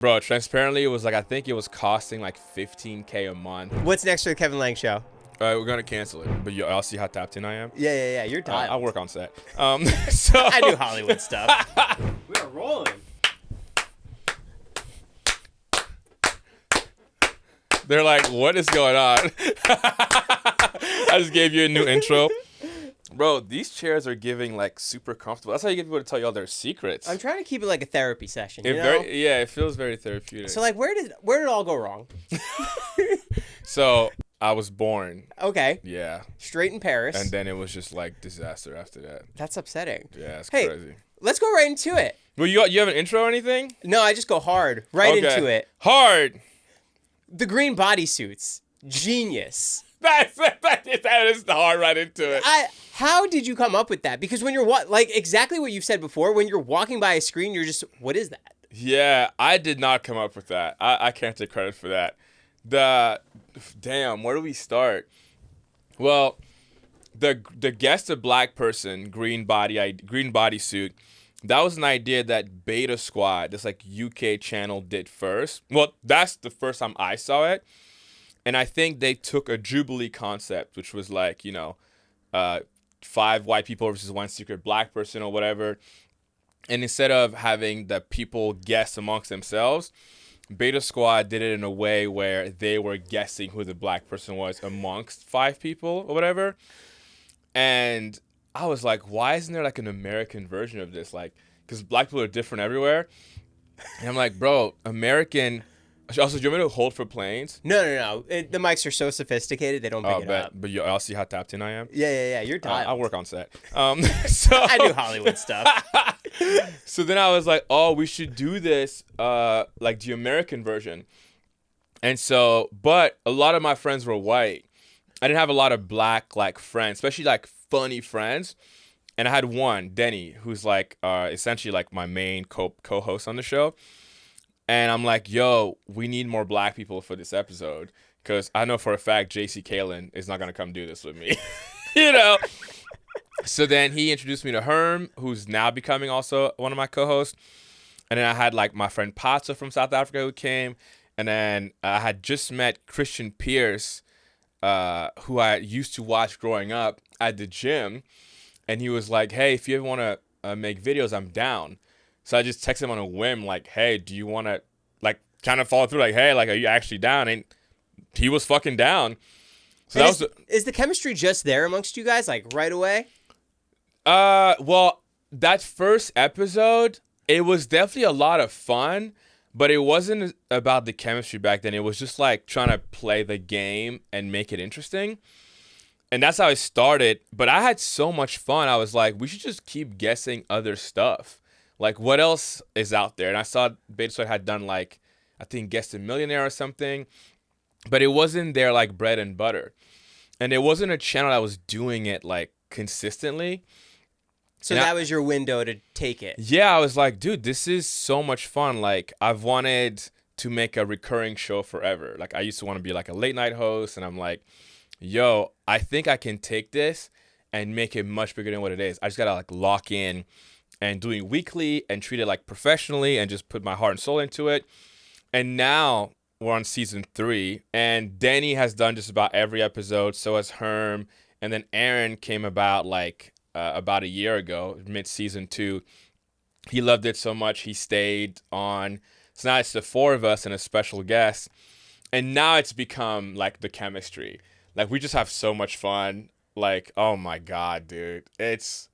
Bro, transparently, it was like, I think it was costing like $15K a month. What's next for the Kevin Lang show? We're going to cancel it. But y'all see how tapped in I am? Yeah. You're dialed. I work on set. I do Hollywood stuff. We are rolling. They're like, what is going on? I just gave you a new intro. Bro, these chairs are giving like super comfortable. That's how you get people to tell you all their secrets. I'm trying to keep it like a therapy session. You know? It feels very therapeutic. So like, where did it all go wrong? So I was born. Okay. Yeah. Straight in Paris. And then it was just like disaster after that. That's upsetting. Yeah, it's hey, crazy. Let's go right into it. Well, you have an intro or anything? No, I just go hard. Into it. Hard. The green bodysuits. Genius. That is the hard right into it. How did you come up with that? Because when you're like exactly what you've said before, when you're walking by a screen, you're just, what is that? Yeah, I did not come up with that. I can't take credit for that. Damn, where do we start? Well, the guest a black person, green bodysuit. That was an idea that Beta Squad, this like UK channel, did first. Well, that's the first time I saw it. And I think they took a Jubilee concept, which was like, 5 white people versus 1 secret black person or whatever. And instead of having the people guess amongst themselves, Beta Squad did it in a way where they were guessing who the black person was amongst 5 people or whatever. And I was like, why isn't there like an American version of this? Like, because black people are different everywhere. And I'm like, bro, American. Also, do you want me to hold for planes? No. The mics are so sophisticated, they don't pick it up. But y'all see how tapped in I am? Yeah. You're dialed. I work on set. I do Hollywood stuff. So then I was like, oh, we should do this like the American version. And so, but a lot of my friends were white. I didn't have a lot of black like friends, especially like funny friends. And I had one, Denny, who's like essentially like my main co-host on the show. And I'm like, yo, we need more black people for this episode. Because I know for a fact JC Kalen is not going to come do this with me. So then he introduced me to Herm, who's now becoming also one of my co-hosts. And then I had like my friend Patsa from South Africa who came. And then I had just met Christian Pierce, who I used to watch growing up at the gym. And he was like, hey, if you ever want to make videos, I'm down. So I just texted him on a whim, like, hey, do you want to, like, kind of follow through? Like, hey, like, are you actually down? And he was fucking down. So is the chemistry just there amongst you guys, like, right away? Well, that first episode, it was definitely a lot of fun, but it wasn't about the chemistry back then. It was just, like, trying to play the game and make it interesting. And that's how it started. But I had so much fun. I was like, we should just keep guessing other stuff. Like, what else is out there? And I saw Beta Squad had done, like, I think Guess a Millionaire or something. But it wasn't their, like, bread and butter. And it wasn't a channel that was doing it, like, consistently. So that was your window to take it. Yeah, I was like, dude, this is so much fun. Like, I've wanted to make a recurring show forever. Like, I used to want to be, like, a late-night host. And I'm like, yo, I think I can take this and make it much bigger than what it is. I just got to, like, lock in and doing weekly and treat it like professionally and just put my heart and soul into it. And now we're on season 3 and Danny has done just about every episode. So has Herm. And then Aaron came about like about a year ago, mid-season 2. He loved it so much. He stayed on. So now it's the 4 of us and a special guest. And now it's become like the chemistry. Like we just have so much fun. Like, oh my God, dude. It's,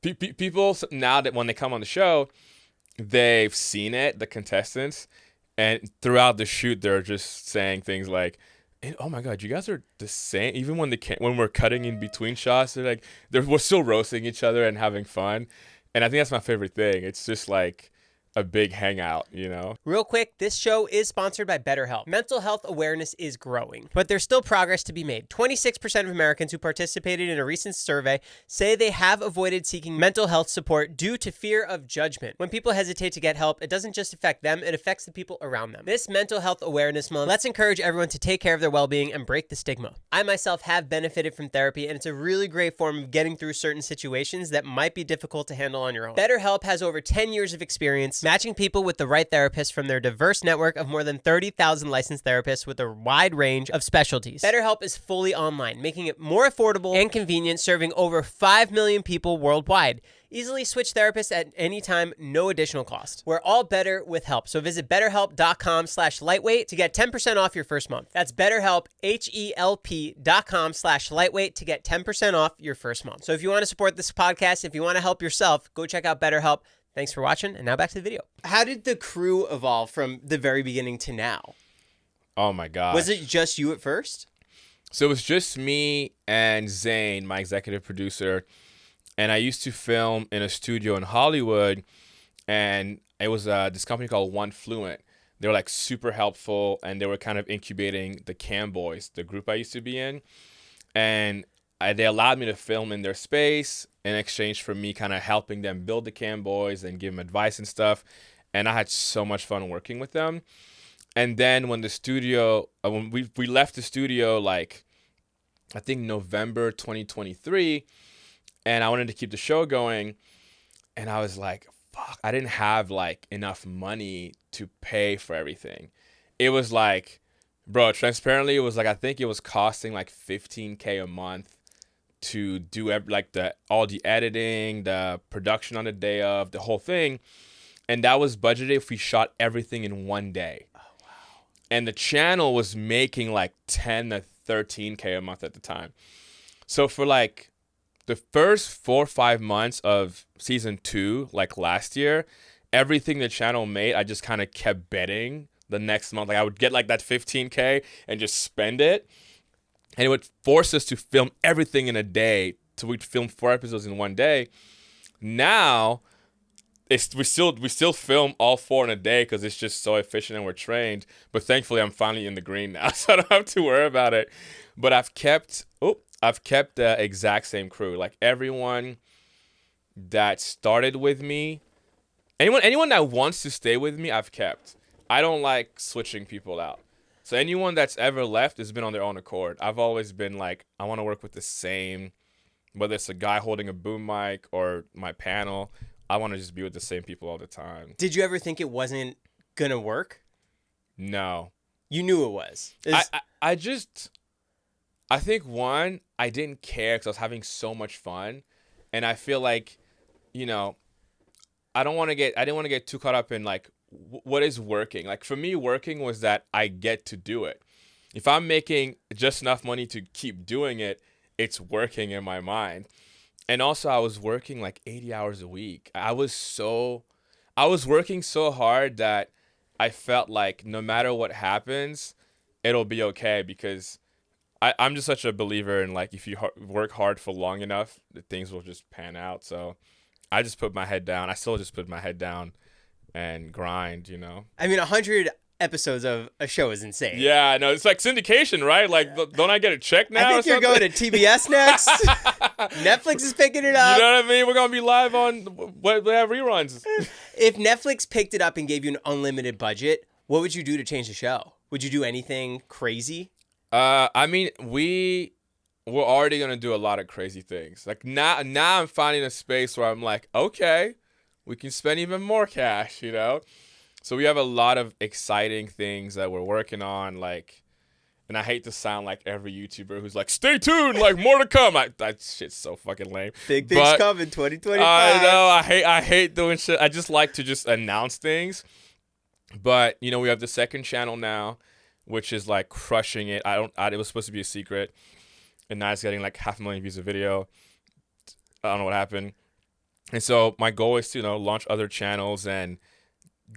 people now that when they come on the show, they've seen it, the contestants, and throughout the shoot, they're just saying things like, "Oh my God, you guys are the same." Even when we're cutting in between shots, they're like, we're still roasting each other and having fun, and I think that's my favorite thing. It's just like a big hangout, you know? Real quick, this show is sponsored by BetterHelp. Mental health awareness is growing, but there's still progress to be made. 26% of Americans who participated in a recent survey say they have avoided seeking mental health support due to fear of judgment. When people hesitate to get help, it doesn't just affect them, it affects the people around them. This Mental Health Awareness Month, let's encourage everyone to take care of their well-being and break the stigma. I myself have benefited from therapy, and it's a really great form of getting through certain situations that might be difficult to handle on your own. BetterHelp has over 10 years of experience Podcast, matching people with the right therapist from their diverse network of more than 30,000 licensed therapists with a wide range of specialties. BetterHelp is fully online, making it more affordable and convenient, serving over 5 million people worldwide. Easily switch therapists at any time, no additional cost. We're all better with help. So visit betterhelp.com/lightweight to get 10% off your first month. That's BetterHelp, HELP.com/lightweight to get 10% off your first month. So if you want to support this podcast, if you want to help yourself, go check out BetterHelp. Thanks for watching. And now back to the video. How did the crew evolve from the very beginning to now? Oh my God. Was it just you at first? So it was just me and Zane, my executive producer. And I used to film in a studio in Hollywood, and it was this company called One Fluent. They were like super helpful, and they were kind of incubating the Cam Boys, the group I used to be in. And they allowed me to film in their space in exchange for me kind of helping them build the Cam Boys and give them advice and stuff. And I had so much fun working with them. And then when the studio, when we left the studio, like I think November 2023, and I wanted to keep the show going, and I was like, fuck, I didn't have like enough money to pay for everything. It was like, bro, transparently, it was like, I think it was costing like $15K a month to do like all the editing, the production on the day of, the whole thing. And that was budgeted if we shot everything in one day. Oh, wow. And the channel was making like 10 to 13K a month at the time. So for like the first 4 or 5 months of season 2, like last year, everything the channel made, I just kind of kept betting the next month. Like I would get like that 15K and just spend it. And it would force us to film everything in a day. So we'd film 4 episodes in one day. Now, we still film all 4 in a day because it's just so efficient and we're trained. But thankfully, I'm finally in the green now, so I don't have to worry about it. But I've kept the exact same crew. Like everyone that started with me, anyone that wants to stay with me, I've kept. I don't like switching people out. So anyone that's ever left has been on their own accord. I've always been like, I want to work with the same, whether it's a guy holding a boom mic or my panel, I want to just be with the same people all the time. Did you ever think it wasn't going to work? No. You knew it was. I think one, I didn't care because I was having so much fun, and I feel like, I didn't want to get too caught up in like what is working. Like for me, working was that I get to do it. If I'm making just enough money to keep doing it, it's working in my mind. And also, I was working like 80 hours a week. I was working so hard that I felt like no matter what happens, it'll be okay because I'm just such a believer in like if you work hard for long enough, things will just pan out. So I just put my head down. I still just put my head down and grind, I mean, 100 episodes of a show is insane. Yeah, I know. It's like syndication, right? Like, don't I get a check now? I think you're going to TBS next. Netflix is picking it up. You know what I mean? We're going to be live on what they have reruns. If Netflix picked it up and gave you an unlimited budget, what would you do to change the show? Would you do anything crazy? I mean, we're already going to do a lot of crazy things. Like now I'm finding a space where I'm like, okay, we can spend even more cash, So we have a lot of exciting things that we're working on, like, and I hate to sound like every YouTuber who's like, stay tuned, like more to come. That shit's so fucking lame. Big things coming, 2025. I know, I hate doing shit. I just like to just announce things. But, we have the second channel now, which is like crushing it. It was supposed to be a secret, and now it's getting like 500,000 views a video. I don't know what happened. And so my goal is to, launch other channels and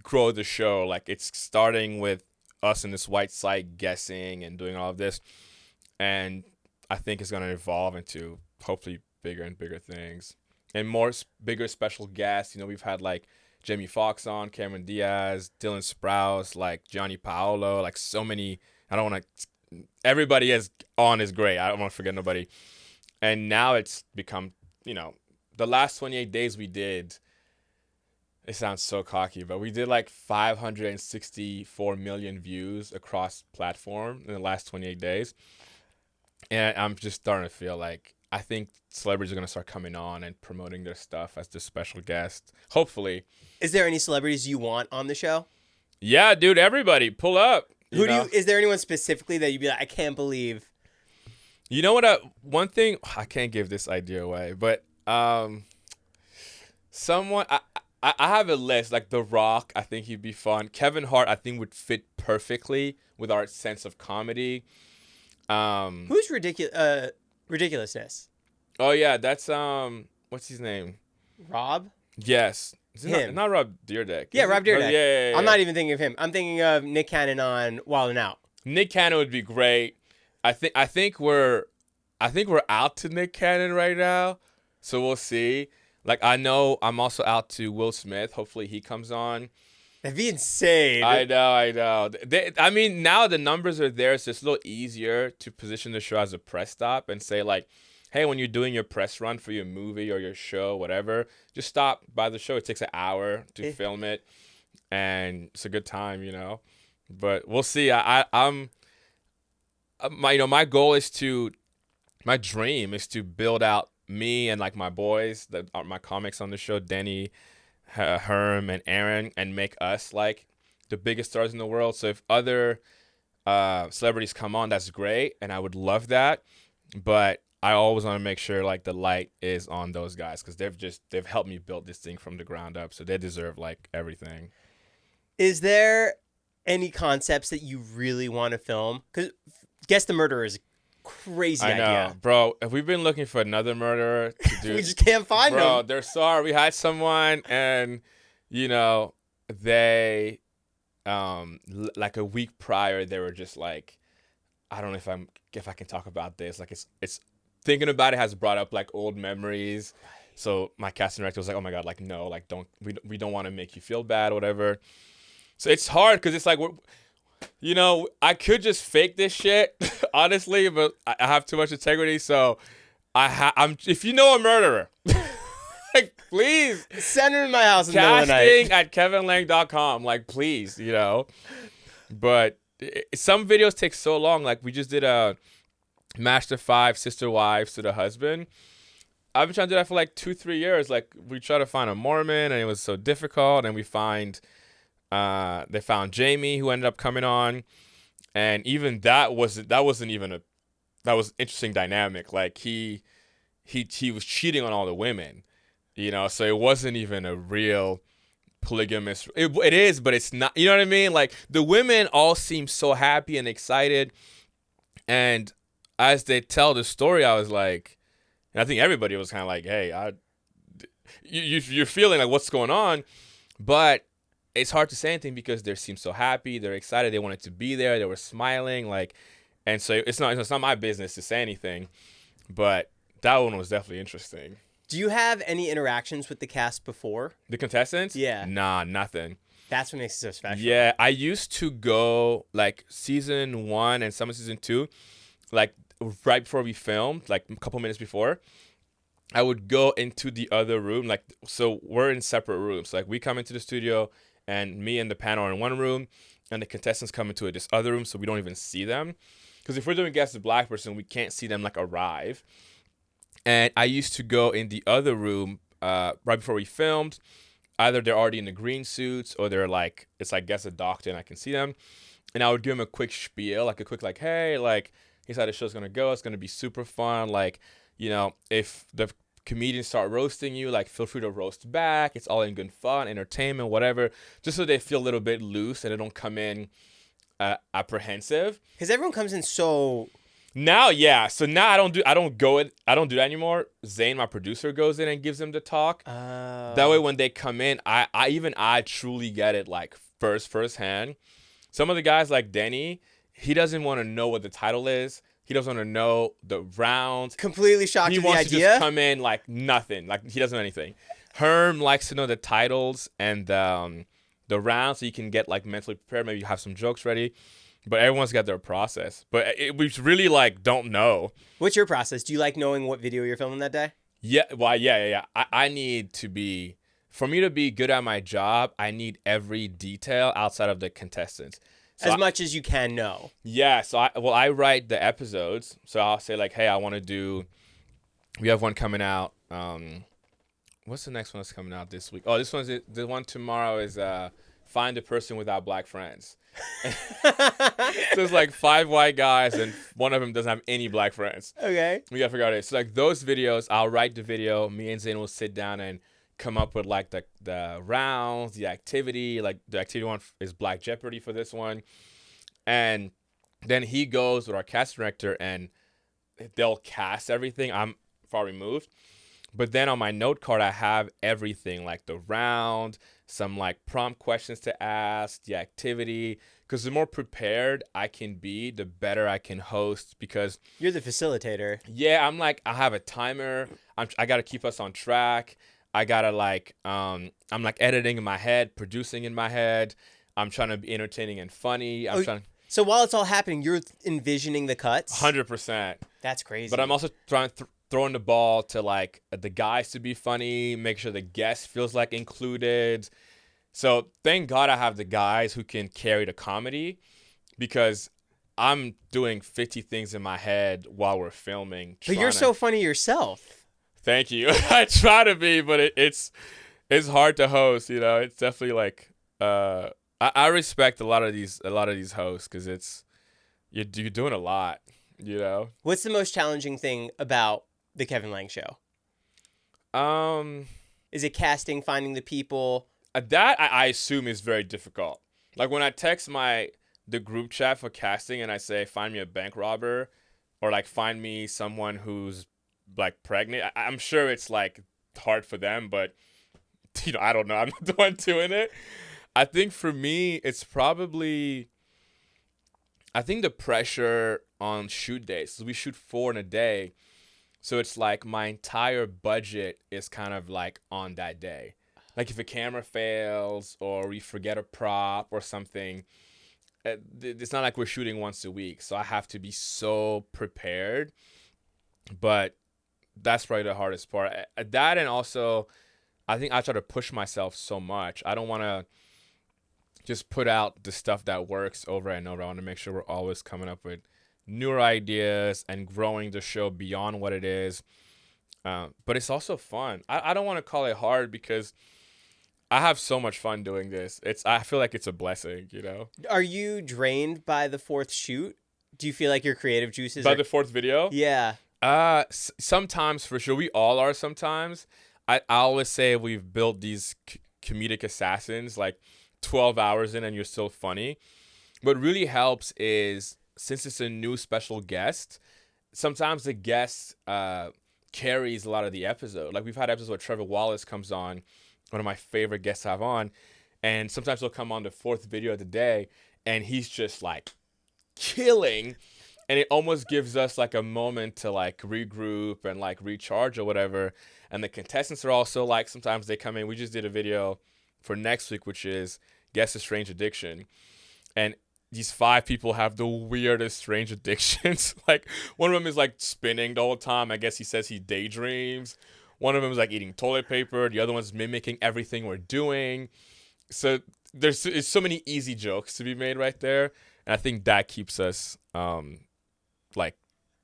grow the show. Like it's starting with us in this white site guessing and doing all of this. And I think it's going to evolve into hopefully bigger and bigger things and bigger special guests. We've had like Jamie Foxx on, Cameron Diaz, Dylan Sprouse, like Johnny Paolo, like so many. Everybody is great. I don't want to forget nobody. And now it's become, the last 28 days we did, it sounds so cocky, but we did like 564 million views across platform in the last 28 days. And I'm just starting to feel like I think celebrities are going to start coming on and promoting their stuff as the special guest. Hopefully. Is there any celebrities you want on the show? Yeah, dude, everybody, pull up. Is there anyone specifically that you'd be like, I can't believe? You know what? One thing, I can't give this idea away, but someone, I have a list, like The Rock, I think he'd be fun. Kevin Hart, I think would fit perfectly with our sense of comedy. Who's ridiculousness? Oh yeah, that's what's his name? Rob? Yes. Him. Not Rob Dyrdek. Yeah, Rob Dyrdek. Yeah. I'm not even thinking of him. I'm thinking of Nick Cannon on Wild 'N Out. Nick Cannon would be great. I think we're out to Nick Cannon right now, so we'll see. Like, I know I'm also out to Will Smith. Hopefully he comes on. That'd be insane. I know. I mean, now the numbers are there, so it's a little easier to position the show as a press stop and say, like, hey, when you're doing your press run for your movie or your show, whatever, just stop by the show. It takes an hour to film it, and it's a good time, you know. But we'll see. My goal is my dream is to build out me and like my boys that are my comics on the show, Denny, Herm, and Aaron, and make us like the biggest stars in the world. So if other celebrities come on, that's great, and I would love that. But I always want to make sure like the light is on those guys because they've helped me build this thing from the ground up, so they deserve like everything. Is there any concepts that you really want to film? Because Guess the Murderer is a crazy idea. I know, bro. If we've been looking for another murderer to do, we just can't find them. Bro, they're sorry. We had someone, and you know, they, like a week prior, they were just like, I don't know if I can talk about this. Like, it's thinking about it has brought up like old memories. So my casting director was like, oh my god, like no, like we don't want to make you feel bad or whatever. So it's hard because it's like I could just fake this shit, honestly, but I have too much integrity. So I'm if you know a murderer, like please send her to my house in the middle of the night. Casting at kevinlang.com, like please, you know. But some videos take so long. Like we just did a match the 5 sister wives to the husband. I've been trying to do that for like 2-3 years. Like we try to find a Mormon, and it was so difficult. And we they found Jamie, who ended up coming on, and even that was interesting dynamic. Like he was cheating on all the women, you know. So it wasn't even a real polygamous. It is, but it's not. You know what I mean? Like the women all seem so happy and excited, and as they tell the story, I was like, and I think everybody was kind of like, hey, you're feeling like what's going on, but it's hard to say anything because they seem so happy, they're excited, they wanted to be there, they were smiling, like, and so it's not my business to say anything, but that one was definitely interesting. Do you have any interactions with the cast before? The contestants? Yeah. Nah, nothing. That's what makes it so special. Yeah, I used to go like season 1 and some of season 2, like right before we filmed, like a couple minutes before. I would go into the other room, like, so we're in separate rooms. Like we come into the studio, and me and the panel are in one room, and the contestants come into this other room, so we don't even see them. Because if we're doing Guess the Black Person, we can't see them like arrive. And I used to go in the other room right before we filmed. Either they're already in the green suits, or they're like, it's like Guess the Doctor, and I can see them. And I would give them a quick spiel, like a quick like, hey, like here's how the show's gonna go. It's gonna be super fun. Like, you know, if the comedians start roasting you, like feel free to roast back. It's all in good fun, entertainment, whatever, just so they feel a little bit loose and they don't come in apprehensive. Because everyone comes in so now, yeah. So now I don't do that anymore. Zane, my producer, goes in and gives them the talk. That way when they come in, I truly get it like firsthand. Some of the guys like Denny, he doesn't want to know what the title is. He doesn't want to know the rounds. Completely shocked at the idea. He wants to just come in like nothing. Like he doesn't know anything. Herm likes to know the titles and the rounds so you can get like mentally prepared. Maybe you have some jokes ready. But everyone's got their process. But we really like don't know. What's your process? Do you like knowing what video you're filming that day? Yeah. Well, yeah. I need to be, for me to be good at my job, I need every detail outside of the contestants. So as much as you can know. Yeah. So I write the episodes. So I'll say like, hey, I want to do We have one coming out. What's the next one that's coming out this week? Oh, the one tomorrow is Find a Person Without Black Friends. So it's like 5 white guys and one of them doesn't have any black friends. Okay. We gotta figure out it. So like those videos, I'll write the video. Me and Zane will sit down and come up with like the rounds, the activity. Like the activity one is Black Jeopardy for this one, and then he goes with our cast director and they'll cast everything. I'm far removed. But then on my note card, I have everything, like the round, some like prompt questions to ask, the activity. Because the more prepared I can be, the better I can host. Because you're the facilitator. Yeah, I'm like, I have a timer. I got to keep us on track. I got to like, I'm like editing in my head, producing in my head. I'm trying to be entertaining and funny. So while it's all happening, you're envisioning the cuts? 100%. That's crazy. But I'm also throwing the ball to like the guys to be funny, make sure the guest feels like included. So thank God I have the guys who can carry the comedy, because I'm doing 50 things in my head while we're filming. But you're so funny yourself. Thank you. I try to be, but it's hard to host. You know, it's definitely like I respect a lot of these hosts because you're doing a lot. You know, what's the most challenging thing about the Kevin Langue Show? Is it casting, finding the people? That I assume is very difficult. Like when I text the group chat for casting and I say, find me a bank robber, or like find me someone who's like pregnant. I'm sure it's like hard for them, but you know, I don't know. I'm not the one doing it. I think for me, it's probably, I think the pressure on shoot days. So we shoot 4 in a day. So it's like my entire budget is kind of like on that day. Like if a camera fails or we forget a prop or something, it's not like we're shooting once a week. So I have to be so prepared. But that's probably the hardest part. That, and also I think I try to push myself so much. I don't want to just put out the stuff that works over and over. I want to make sure we're always coming up with newer ideas and growing the show beyond what it is. But it's also fun. I don't want to call it hard because I have so much fun doing this. I feel like it's a blessing, you know? Are you drained by the 4th shoot? Do you feel like your creative juices By the 4th video? Yeah. Sometimes for sure. We all are sometimes. I always say we've built these comedic assassins, like 12 hours in and you're still funny. What really helps is, since it's a new special guest, sometimes the guest carries a lot of the episode. Like we've had episodes where Trevor Wallace comes on, one of my favorite guests I have on, and sometimes he'll come on the 4th video of the day and he's just like killing, and it almost gives us like a moment to like regroup and like recharge or whatever. And the contestants are also like, sometimes they come in. We just did a video for next week, which is Guess a Strange Addiction, and these 5 people have the weirdest strange addictions. Like one of them is like spinning the whole time. I guess he says he daydreams. One of them is like eating toilet paper. The other one's mimicking everything we're doing. So there's so many easy jokes to be made right there. And I think that keeps us like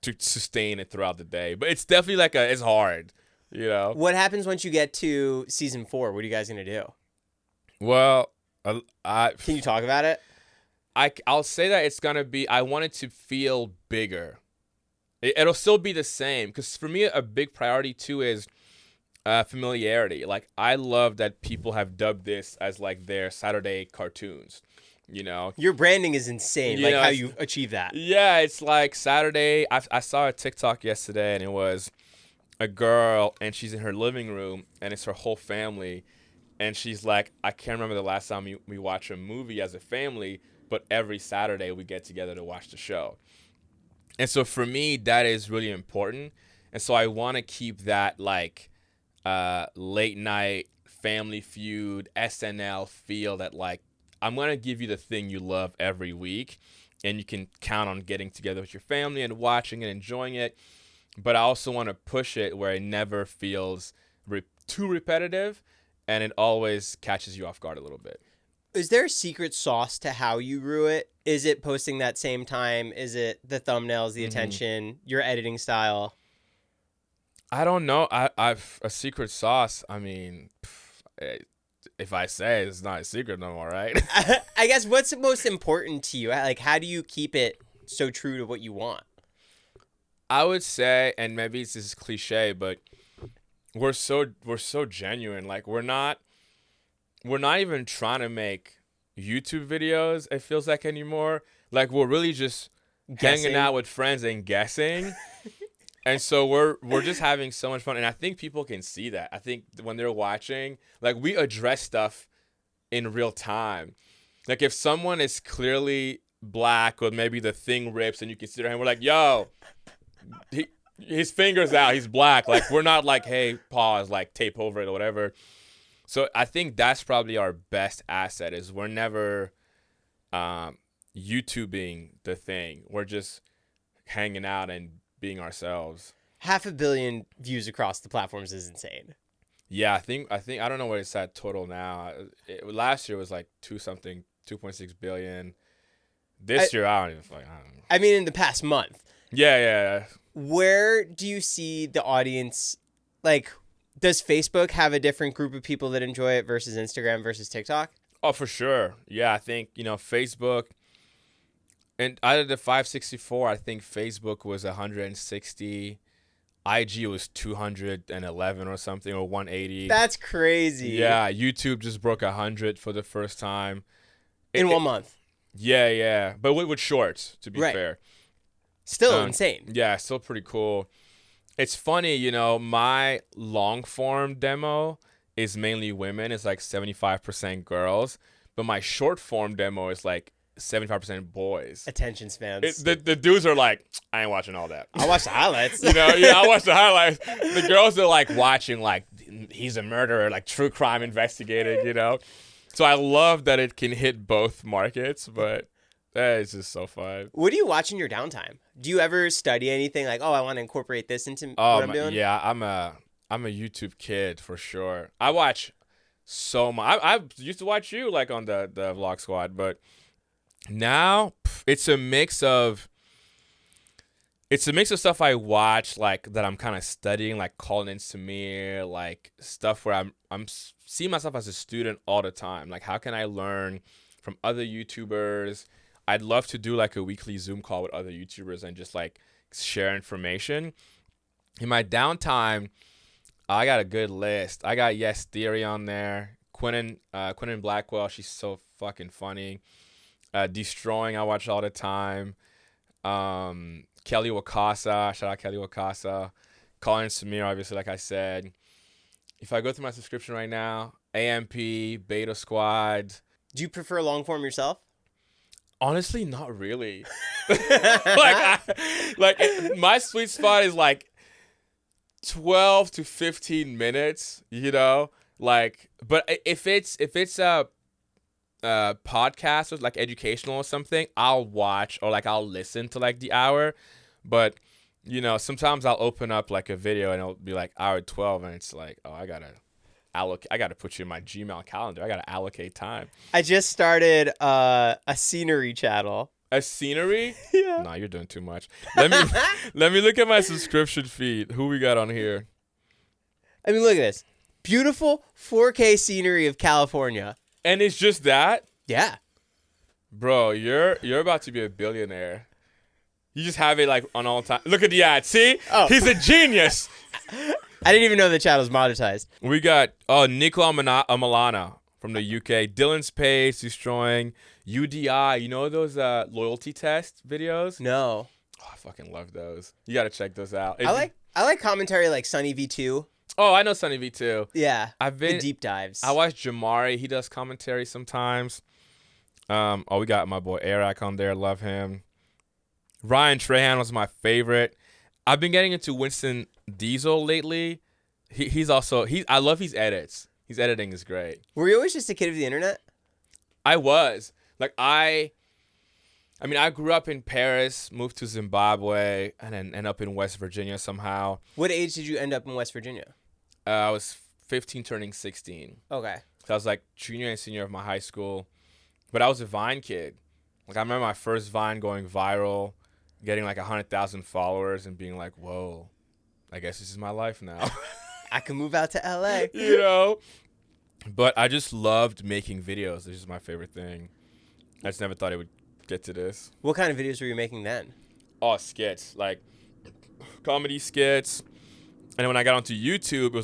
to sustain it throughout the day. But it's definitely like it's hard, you know? What happens once you get to season 4? What are you guys going to do? Well, can you talk about it? I'll say that it's going to be, I want it to feel bigger. It'll still be the same. Because for me, a big priority too is familiarity. Like I love that people have dubbed this as like their Saturday cartoons. You know, your branding is insane. Like how you achieve that. Yeah, it's like Saturday. I saw a TikTok yesterday, and it was a girl, and she's in her living room, and it's her whole family, and she's like, I can't remember the last time we watched a movie as a family, but every Saturday we get together to watch the show. And so for me, that is really important, and so I want to keep that like late night Family Feud, SNL feel, that like, I'm going to give you the thing you love every week, and you can count on getting together with your family and watching and enjoying it. But I also want to push it where it never feels too repetitive, and it always catches you off guard a little bit. Is there a secret sauce to how you grew it? Is it posting that same time? Is it the thumbnails, the attention, your editing style? I don't know. I've a secret sauce. I mean, if I say it, it's not a secret no more, right? I guess what's most important to you? Like, how do you keep it so true to what you want? I would say, and maybe this is cliche, but we're so genuine. Like we're not even trying to make YouTube videos, it feels like, anymore. Like we're really just hanging out with friends and guessing. And so we're just having so much fun. And I think people can see that. I think when they're watching, like we address stuff in real time. Like if someone is clearly black or maybe the thing rips and you can see their hand, we're like, yo, his finger's out, he's black. Like we're not like, hey, pause, like tape over it or whatever. So I think that's probably our best asset is we're never YouTubing the thing. We're just hanging out and being ourselves. 500 million views across the platforms is insane. Yeah, I think I don't know what it's at total now. Last year was like 2.6 billion. This year I don't even fucking. I mean, in the past month. Yeah. Where do you see the audience? Like, does Facebook have a different group of people that enjoy it versus Instagram versus TikTok? Oh, for sure. Yeah, I think Facebook. And out of the 564, I think Facebook was 160. IG was 211 or something, or 180. That's crazy. Yeah, YouTube just broke 100 for the first time. In 1 month. Yeah. But with shorts, to be fair. Still insane. Yeah, still pretty cool. It's funny, my long form demo is mainly women. It's like 75% girls. But my short form demo is like 75% boys. Attention spans. The dudes are like, I ain't watching all that. I watch the highlights. I watch the highlights. The girls are like watching like he's a murderer, like true crime investigating, So I love that it can hit both markets, but that is just so fun. What do you watch in your downtime? Do you ever study anything like, I want to incorporate this into what I'm doing? Yeah, I'm a YouTube kid for sure. I watch so much. I used to watch you like on the Vlog Squad, but now it's a mix of stuff I watch like that I'm kind of studying, like Colin and Samir, like stuff where I'm seeing myself as a student all the time. Like how can I learn from other YouTubers? I'd love to do like a weekly Zoom call with other YouTubers and just like share information. In my downtime, I got a good list. I got Yes Theory on there. Quentin Blackwell, she's so fucking funny. Destroying, I watch all the time. Kelly Wakasa, shout out Kelly Wakasa. Colin Samir, obviously, like I said. If I go through my subscription right now, AMP, Beta Squad. Do you prefer long form yourself? Honestly, not really. My sweet spot is like 12 to 15 minutes, Like, but if it's a podcast or like educational or something, I'll watch or like I'll listen to like the hour. But sometimes I'll open up like a video and it'll be like hour 12 and it's like, oh, I gotta put you in my Gmail calendar. I gotta allocate time. I just started a scenery channel. A scenery? Yeah. Nah, you're doing too much. Let me look at my subscription feed. Who we got on here? I mean, look at this. Beautiful 4K scenery of California. And it's just that? Yeah. Bro, you're about to be a billionaire. You just have it like on all time. Look at the ad. See? Oh. He's a genius. I didn't even know the channel was monetized. We got Nico Amalana from the UK. Dylan's Pace, Destroying. UDI. You know those loyalty test videos? No. Oh, I fucking love those. You got to check those out. I like commentary like Sunny V2. Oh, I know Sunny V2. Yeah. The deep dives. I watch Jamari. He does commentary sometimes. We got my boy airrack on there. Love him. Ryan Trahan was my favorite. I've been getting into Winston Diesel lately. I love his edits. His editing is great. Were you always just a kid of the internet? I was. Like I grew up in Paris, moved to Zimbabwe, and then ended up in West Virginia somehow. What age did you end up in West Virginia? I was 15 turning 16. Okay. So I was like junior and senior of my high school. But I was a Vine kid. Like I remember my first Vine going viral, getting like 100,000 followers and being like, whoa, I guess this is my life now. I can move out to LA. You know? But I just loved making videos. This is my favorite thing. I just never thought it would get to this. What kind of videos were you making then? Oh, skits. Like, comedy skits. And then when I got onto YouTube,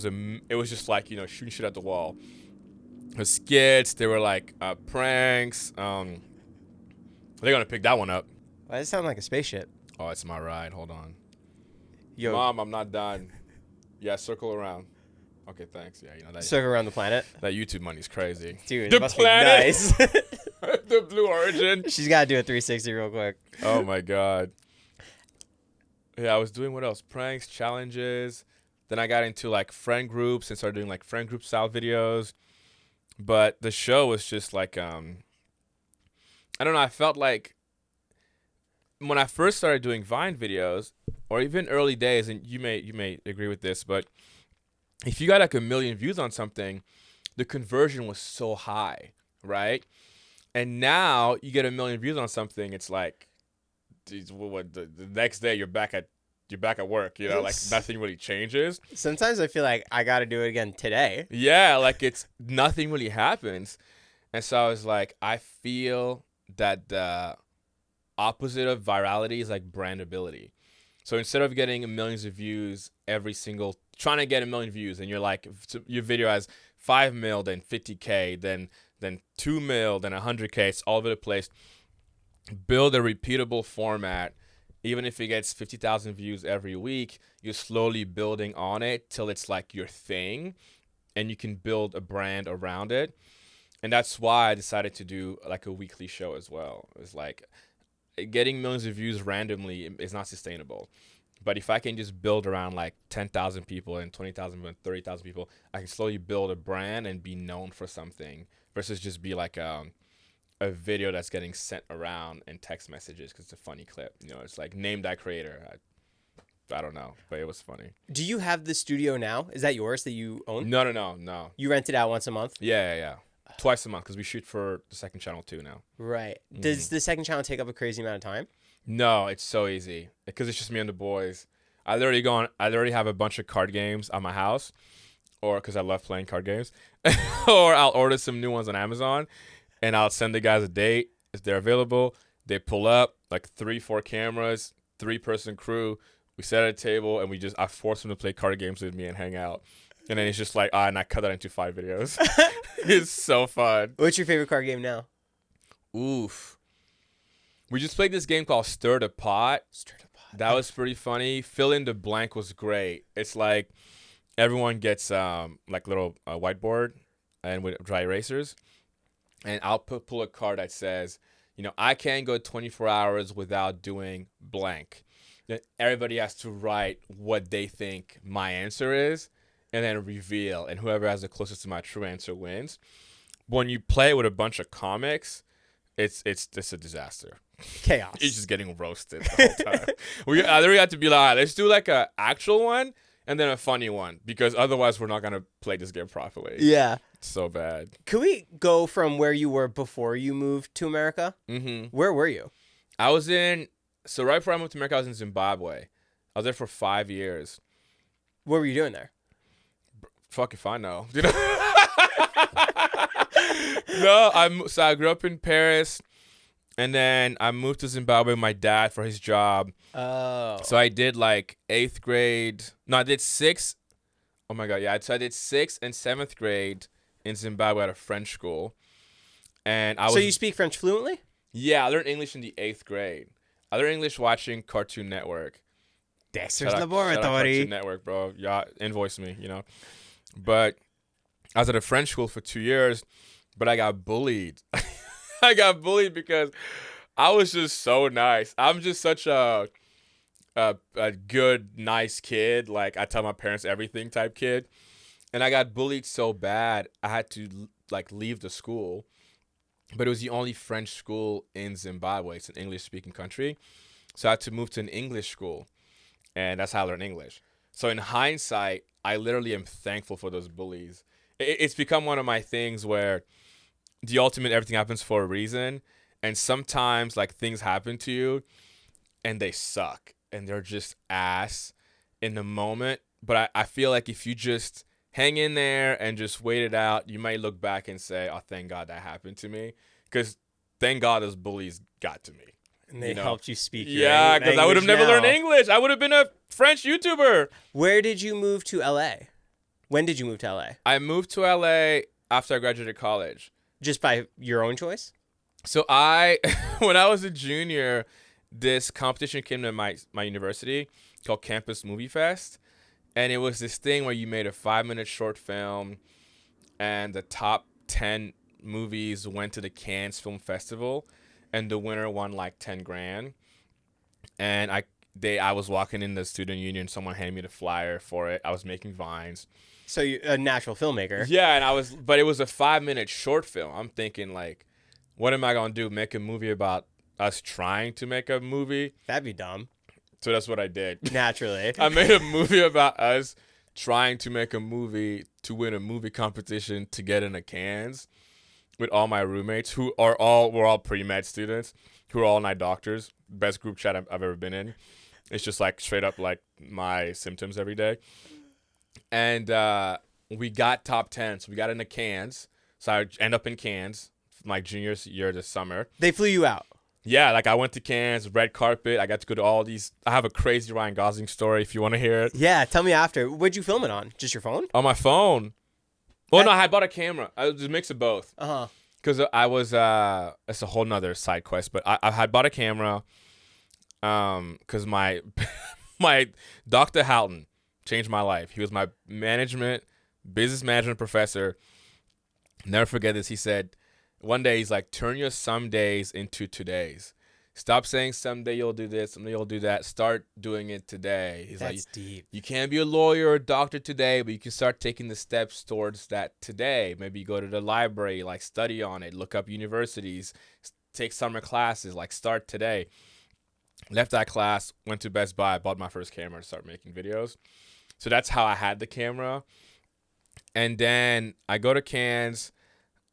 it was just like, shooting shit at the wall. The skits, they were like pranks. They're going to pick that one up. Why does it sound like a spaceship? Oh, it's my ride. Hold on. Yo. Mom, I'm not done. Yeah, circle around. Okay, thanks. Yeah, that. Circle around the planet? That YouTube money's crazy. Dude, the it must planet. be nice. The Blue Origin. She's got to do a 360 real quick. Oh, my God. Yeah, I was doing what else? Pranks, challenges. Then I got into, like, friend groups and started doing, like, friend group style videos. But the show was just, like, I don't know. I felt like when I first started doing Vine videos, or even early days, and you may agree with this, but if you got, like, 1 million views on something, the conversion was so high, right? And now you get 1 million views on something, it's like, the next day you're back at work, like nothing really changes. Sometimes I feel like I got to do it again today. Yeah, like it's nothing really happens. And so I was like, I feel that the opposite of virality is like brandability. So instead of getting millions of views trying to get 1 million views, and you're like, your video has 5 mil, then 50K, then 2 mil, then 100K, it's all over the place. Build a repeatable format. Even if it gets 50,000 views every week, you're slowly building on it till it's like your thing, and you can build a brand around it. And that's why I decided to do like a weekly show as well. It's like getting millions of views randomly is not sustainable. But if I can just build around like 10,000 people and 20,000 and 30,000 people, I can slowly build a brand and be known for something versus just be like a video that's getting sent around in text messages because it's a funny clip. It's like name that creator. I don't know, but it was funny. Do you have the studio now? Is that yours that you own? No. You rent it out once a month? Yeah. Twice a month because we shoot for the second channel too now. Right. Does the second channel take up a crazy amount of time? No, it's so easy because it's just me and the boys. I already have a bunch of card games at my house, or because I love playing card games, or I'll order some new ones on Amazon. And I'll send the guys a date if they're available. They pull up, like 3-4 cameras, 3-person crew. We sit at a table, and I force them to play card games with me and hang out. And then it's just like, and I cut that into 5 videos. It's so fun. What's your favorite card game now? Oof. We just played this game called Stir the Pot. That was pretty funny. Fill in the blank was great. It's like everyone gets like little whiteboard and with dry erasers. And I'll pull a card that says, I can't go 24 hours without doing blank. Then everybody has to write what they think my answer is and then reveal. And whoever has the closest to my true answer wins. When you play with a bunch of comics, it's a disaster. Chaos. You're just getting roasted the whole time. We either have to be like, all right, let's do like an actual one and then a funny one. Because otherwise we're not going to play this game properly. Yeah. So bad. Could we go from where you were before you moved to America? Mm-hmm. Where were you? So right before I moved to America, I was in Zimbabwe. I was there for 5 years. What were you doing there? Fuck if I know. No, I grew up in Paris, and then I moved to Zimbabwe with my dad for his job. Oh. So I did like 8th grade. No, I did 6th. Oh my God, yeah. So I did 6th and 7th grade in Zimbabwe at a French school. And So you speak French fluently? Yeah, I learned English in the 8th grade. I learned English watching Cartoon Network. Dexter's Shout out Laboratory. Cartoon Network, bro. Yeah, invoice me, But I was at a French school for 2 years, but I got bullied. I got bullied because I was just so nice. I'm just such a good, nice kid. Like, I tell my parents everything type kid. And I got bullied so bad, I had to, like, leave the school. But it was the only French school in Zimbabwe. It's an English-speaking country. So I had to move to an English school. And that's how I learned English. So in hindsight, I literally am thankful for those bullies. It's become one of my things where the ultimate everything happens for a reason. And sometimes, like, things happen to you and they suck. And they're just ass. in the moment, but I feel like if you just hang in there and just wait it out, you might look back and say, oh, thank God that happened to me. Because thank God those bullies got to me. And they helped you speak your Yeah, because I would have never learned English. I would have been a French YouTuber. Where did you move to LA? When did you move to LA? I moved to LA after I graduated college. Just by your own choice? So when I was a junior, this competition came to my university called Campus Movie Fest. And it was this thing where you made a 5-minute short film and the top 10 movies went to the Cannes Film Festival. And the winner won like 10 grand. And I was walking in the student union. Someone handed me the flyer for it. I was making vines. So you're a natural filmmaker. Yeah, but it was a 5-minute short film. I'm thinking like, what am I going to do? Make a movie about us trying to make a movie? That'd be dumb. So that's what I did. Naturally. I made a movie about us trying to make a movie to win a movie competition to get into Cannes. With all my roommates who we're all pre-med students who are all night doctors. Best group chat I've ever been in. It's just like straight up like my symptoms every day. And we got top 10. So we got into Cannes. So I end up in Cannes my junior year this summer. They flew you out. Yeah, like I went to Cannes, red carpet. I got to go to all these. I have a crazy Ryan Gosling story if you want to hear it. Yeah, tell me after. What'd you film it on? Just your phone? On my phone. Well, no, I bought a camera. I was a mix of both. Uh-huh. Because I was, it's a whole nother side quest, but I had bought a camera because my Dr. Houghton changed my life. He was my business management professor. Never forget this. He said, one day he's like, turn your some days into todays. Stop saying someday you'll do this, someday you'll do that. Start doing it today. He's That's deep. You can't be a lawyer or a doctor today, but you can start taking the steps towards that today. Maybe you go to the library, like study on it, look up universities, take summer classes, like start today. Left that class, went to Best Buy, bought my first camera to start making videos. So that's how I had the camera. And then I go to Cannes,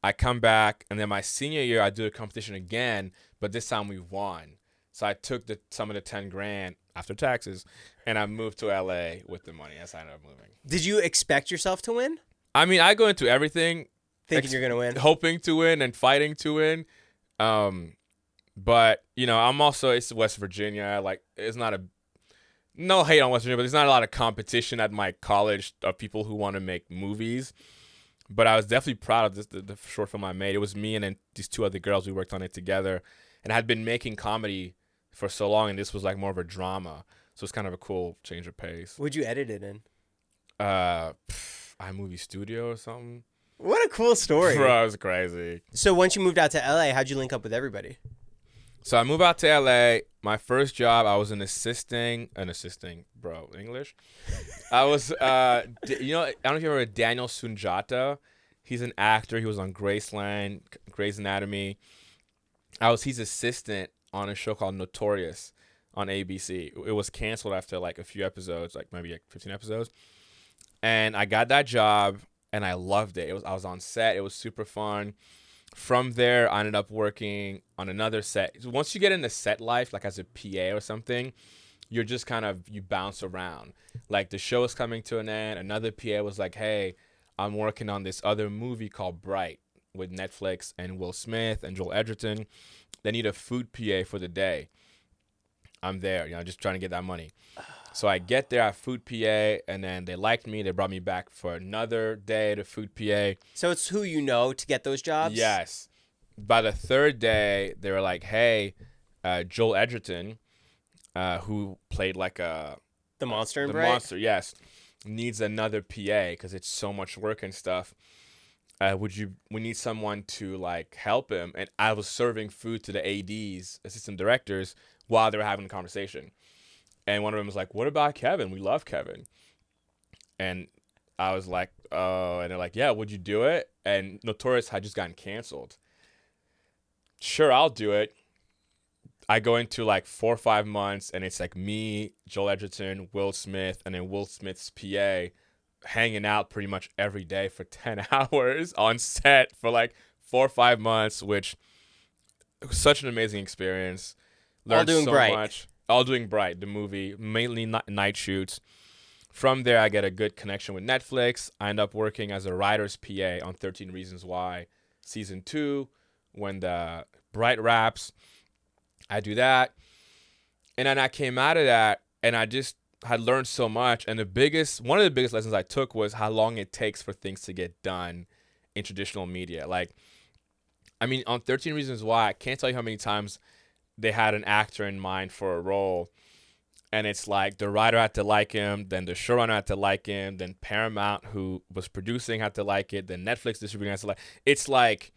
I come back, and then my senior year, I do a competition again, but this time we won. So I took some of the 10 grand after taxes, and I moved to LA with the money. That's how I ended up moving. Did you expect yourself to win? I mean, I go into everything thinking you're going to win, hoping to win and fighting to win. But, it's West Virginia. Like, it's not no hate on West Virginia, but there's not a lot of competition at my college of people who want to make movies. But I was definitely proud of the short film I made. It was me and then these two other girls. We worked on it together. And I had been making comedy for so long, and this was like more of a drama. So it's kind of a cool change of pace. What'd you edit it in? iMovie Studio or something. What a cool story. Bro, it was crazy. So once you moved out to LA, how'd you link up with everybody? So I moved out to LA. My first job, I was English. I was, I don't know if you remember Daniel Sunjata. He's an actor. He was on Grey's Anatomy. I was his assistant on a show called Notorious on ABC. It was canceled after like a few episodes, like maybe like 15 episodes. And I got that job and I loved it. I was on set. It was super fun. From there, I ended up working on another set. Once you get into set life, like as a PA or something, you're just you bounce around. Like the show is coming to an end. Another PA was like, hey, I'm working on this other movie called BRIT with Netflix and Will Smith and Joel Edgerton. They need a food PA for the day. I'm there, just trying to get that money. So I get there at food PA, and then they liked me. They brought me back for another day to food PA. So it's who you know to get those jobs? Yes. By the third day, they were like, hey, Joel Edgerton, who played like the monster in the BRIT? monster, yes, needs another PA because it's so much work and stuff. We need someone to like help him. And I was serving food to the ADs, assistant directors, while they were having a conversation. And one of them was like, what about Kevin? We love Kevin. And I was like, oh, and they're like, yeah, would you do it? And Notorious had just gotten canceled. Sure, I'll do it. I go into like 4 or 5 months, and it's like me, Joel Edgerton, Will Smith, and then Will Smith's PA hanging out pretty much every day for 10 hours on set for like 4 or 5 months, which was such an amazing experience. Learned all doing so BRIT. much. All doing BRIT, the movie, mainly night shoots. From there, I get a good connection with Netflix. I end up working as a writer's PA on 13 Reasons Why season 2 when the BRIT wraps. I do that. And then I came out of that and I just had learned so much. And one of the biggest lessons I took was how long it takes for things to get done in traditional media. Like, I mean, on 13 Reasons Why, I can't tell you how many times they had an actor in mind for a role. And it's like the writer had to like him, then the showrunner had to like him, then Paramount, who was producing, had to like it, then Netflix distributing had to like. It's like,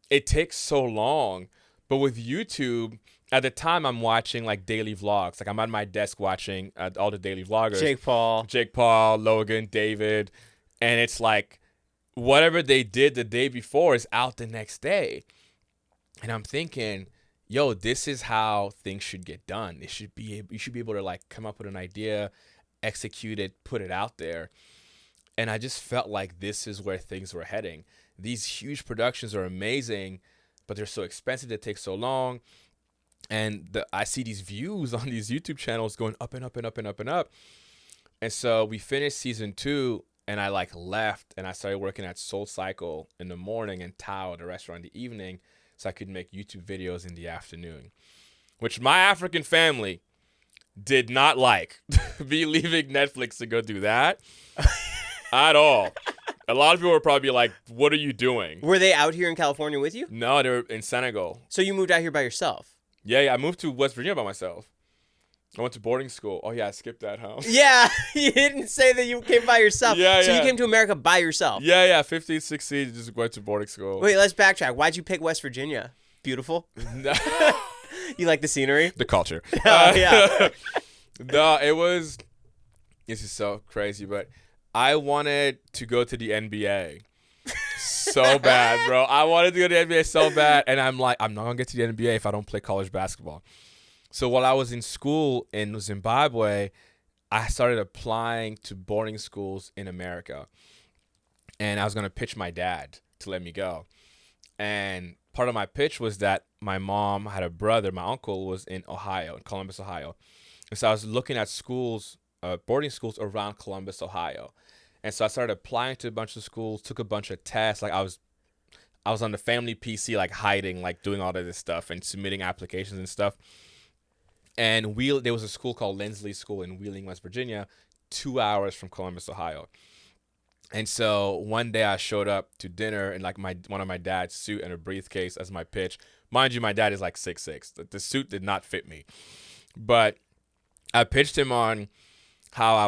it takes so long. But with YouTube, at the time, I'm watching like daily vlogs. Like I'm at my desk watching all the daily vloggers. Jake Paul, Logan, David. And it's like whatever they did the day before is out the next day. And I'm thinking, yo, this is how things should get done. You should be able to like come up with an idea, execute it, put it out there. And I just felt like this is where things were heading. These huge productions are amazing, but they're so expensive. They take so long. And I see these views on these YouTube channels going up and up and up and up and up. And so we finished season 2 and I like left and I started working at Soul Cycle in the morning and Tao, the restaurant, in the evening, so I could make YouTube videos in the afternoon, which my African family did not like. Me leaving Netflix to go do that at all. A lot of people would probably be like, what are you doing? Were they out here in California with you? No, they were in Senegal. So you moved out here by yourself? Yeah, I moved to West Virginia by myself. I went to boarding school. Oh, yeah, I skipped that, huh? Yeah, you didn't say that you came by yourself. So you came to America by yourself? Yeah, 15, 16, just went to boarding school. Wait, let's backtrack. Why'd you pick West Virginia? Beautiful? You like the scenery? The culture. Oh, yeah. No, this is so crazy, but I wanted to go to the NBA so bad, bro. I wanted to go to the NBA so bad, and I'm like, I'm not going to get to the NBA if I don't play college basketball. So while I was in school in Zimbabwe, I started applying to boarding schools in America. And I was going to pitch my dad to let me go. And part of my pitch was that my mom had a brother. My uncle was in Ohio, in Columbus, Ohio. And so I was looking at schools, boarding schools around Columbus, Ohio. And so I started applying to a bunch of schools, took a bunch of tests. Like I was on the family PC, like hiding, like doing all of this stuff and submitting applications and stuff. And there was a school called Lindsley School in Wheeling, West Virginia, 2 hours from Columbus, Ohio. And so one day I showed up to dinner in like one of my dad's suit and a briefcase as my pitch. Mind you, my dad is like 6'6". The suit did not fit me. But I pitched him on how I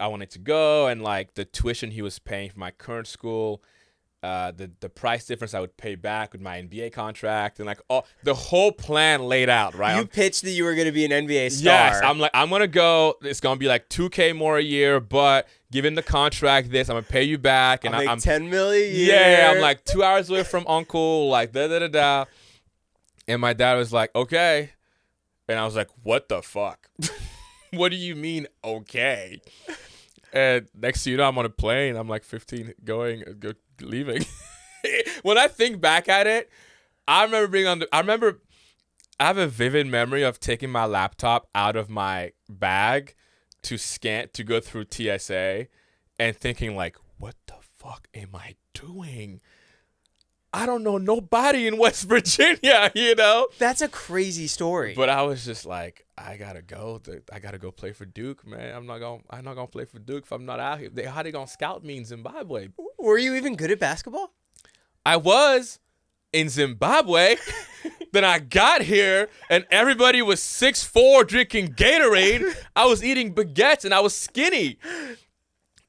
wanted to go and like the tuition he was paying for my current school, the price difference I would pay back with my NBA contract, and like the whole plan laid out, right? You pitched that you were going to be an NBA star. Yes, I'm like, I'm going to go, it's going to be like $2,000 more a year, but given the contract this, I'm going to pay you back. And I'm $10 million a year. Yeah, I'm like 2 hours away from uncle, like da-da-da-da. And my dad was like, okay. And I was like, what the fuck? What do you mean, okay? And next thing you know, I'm on a plane. I'm like 15 leaving. When I think back at it, I have a vivid memory of taking my laptop out of my bag to go through TSA and thinking like, what the fuck am I doing? I don't know nobody in West Virginia, you know? That's a crazy story. But I was just like, I gotta go play for Duke, man. I'm not gonna play for Duke if I'm not out here. How they gonna scout me in Zimbabwe? Were you even good at basketball? I was in Zimbabwe. Then I got here and everybody was 6'4" drinking Gatorade. I was eating baguettes and I was skinny.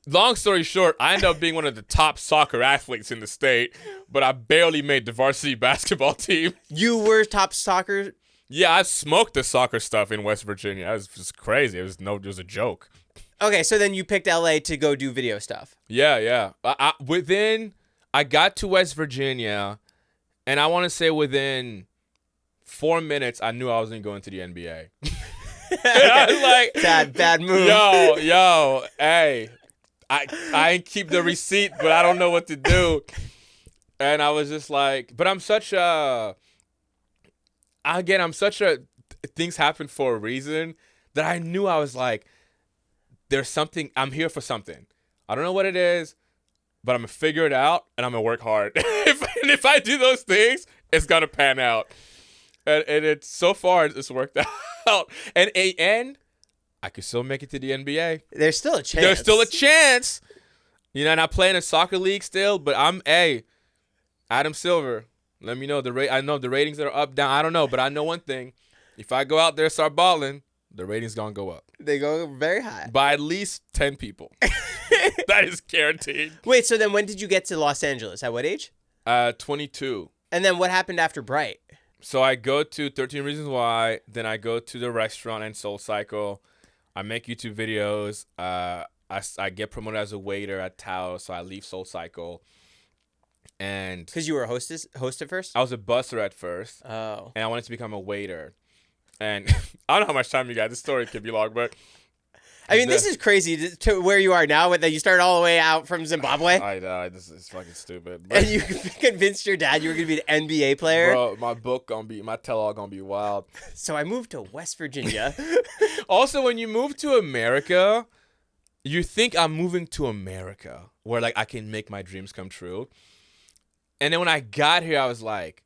Long story short, I ended up being one of the top soccer athletes in the state, but I barely made the varsity basketball team. You were top soccer? Yeah, I smoked the soccer stuff in West Virginia. It was just crazy. It was a joke. Okay, so then you picked LA to go do video stuff. Yeah. I got to West Virginia, and I want to say within 4 minutes, I knew I wasn't going to the NBA. I was like, bad move. Yo, hey. I ain't keep the receipt, but I don't know what to do. And I was just like, but I'm such a things happen for a reason that I knew I was like, there's something, I'm here for something. I don't know what it is, but I'm going to figure it out and I'm going to work hard. if I do those things, it's going to pan out. And it's so far, it's worked out. And I could still make it to the NBA. There's still a chance. There's still a chance. You know, and I play in a soccer league still, but Adam Silver. Let me know I know the ratings are up, down. I don't know, but I know one thing. If I go out there and start balling, the ratings going to go up. They go very high. By at least 10 people. That is guaranteed. Wait, so then when did you get to Los Angeles? At what age? 22. And then what happened after BRIT? So I go to 13 Reasons Why. Then I go to the restaurant and SoulCycle. I make YouTube videos. I get promoted as a waiter at Tao, so I leave SoulCycle. And because you were a host at first? I was a busser at first. Oh. And I wanted to become a waiter. And I don't know how much time you got. This story could be long, but I mean, this is crazy to where you are now. That you started all the way out from Zimbabwe. I know. This is fucking stupid. But, and you convinced your dad you were going to be an NBA player? Bro, my tell-all going to be wild. So I moved to West Virginia. Also, when you move to America, you think I'm moving to America where, like, I can make my dreams come true. And then when I got here, I was like,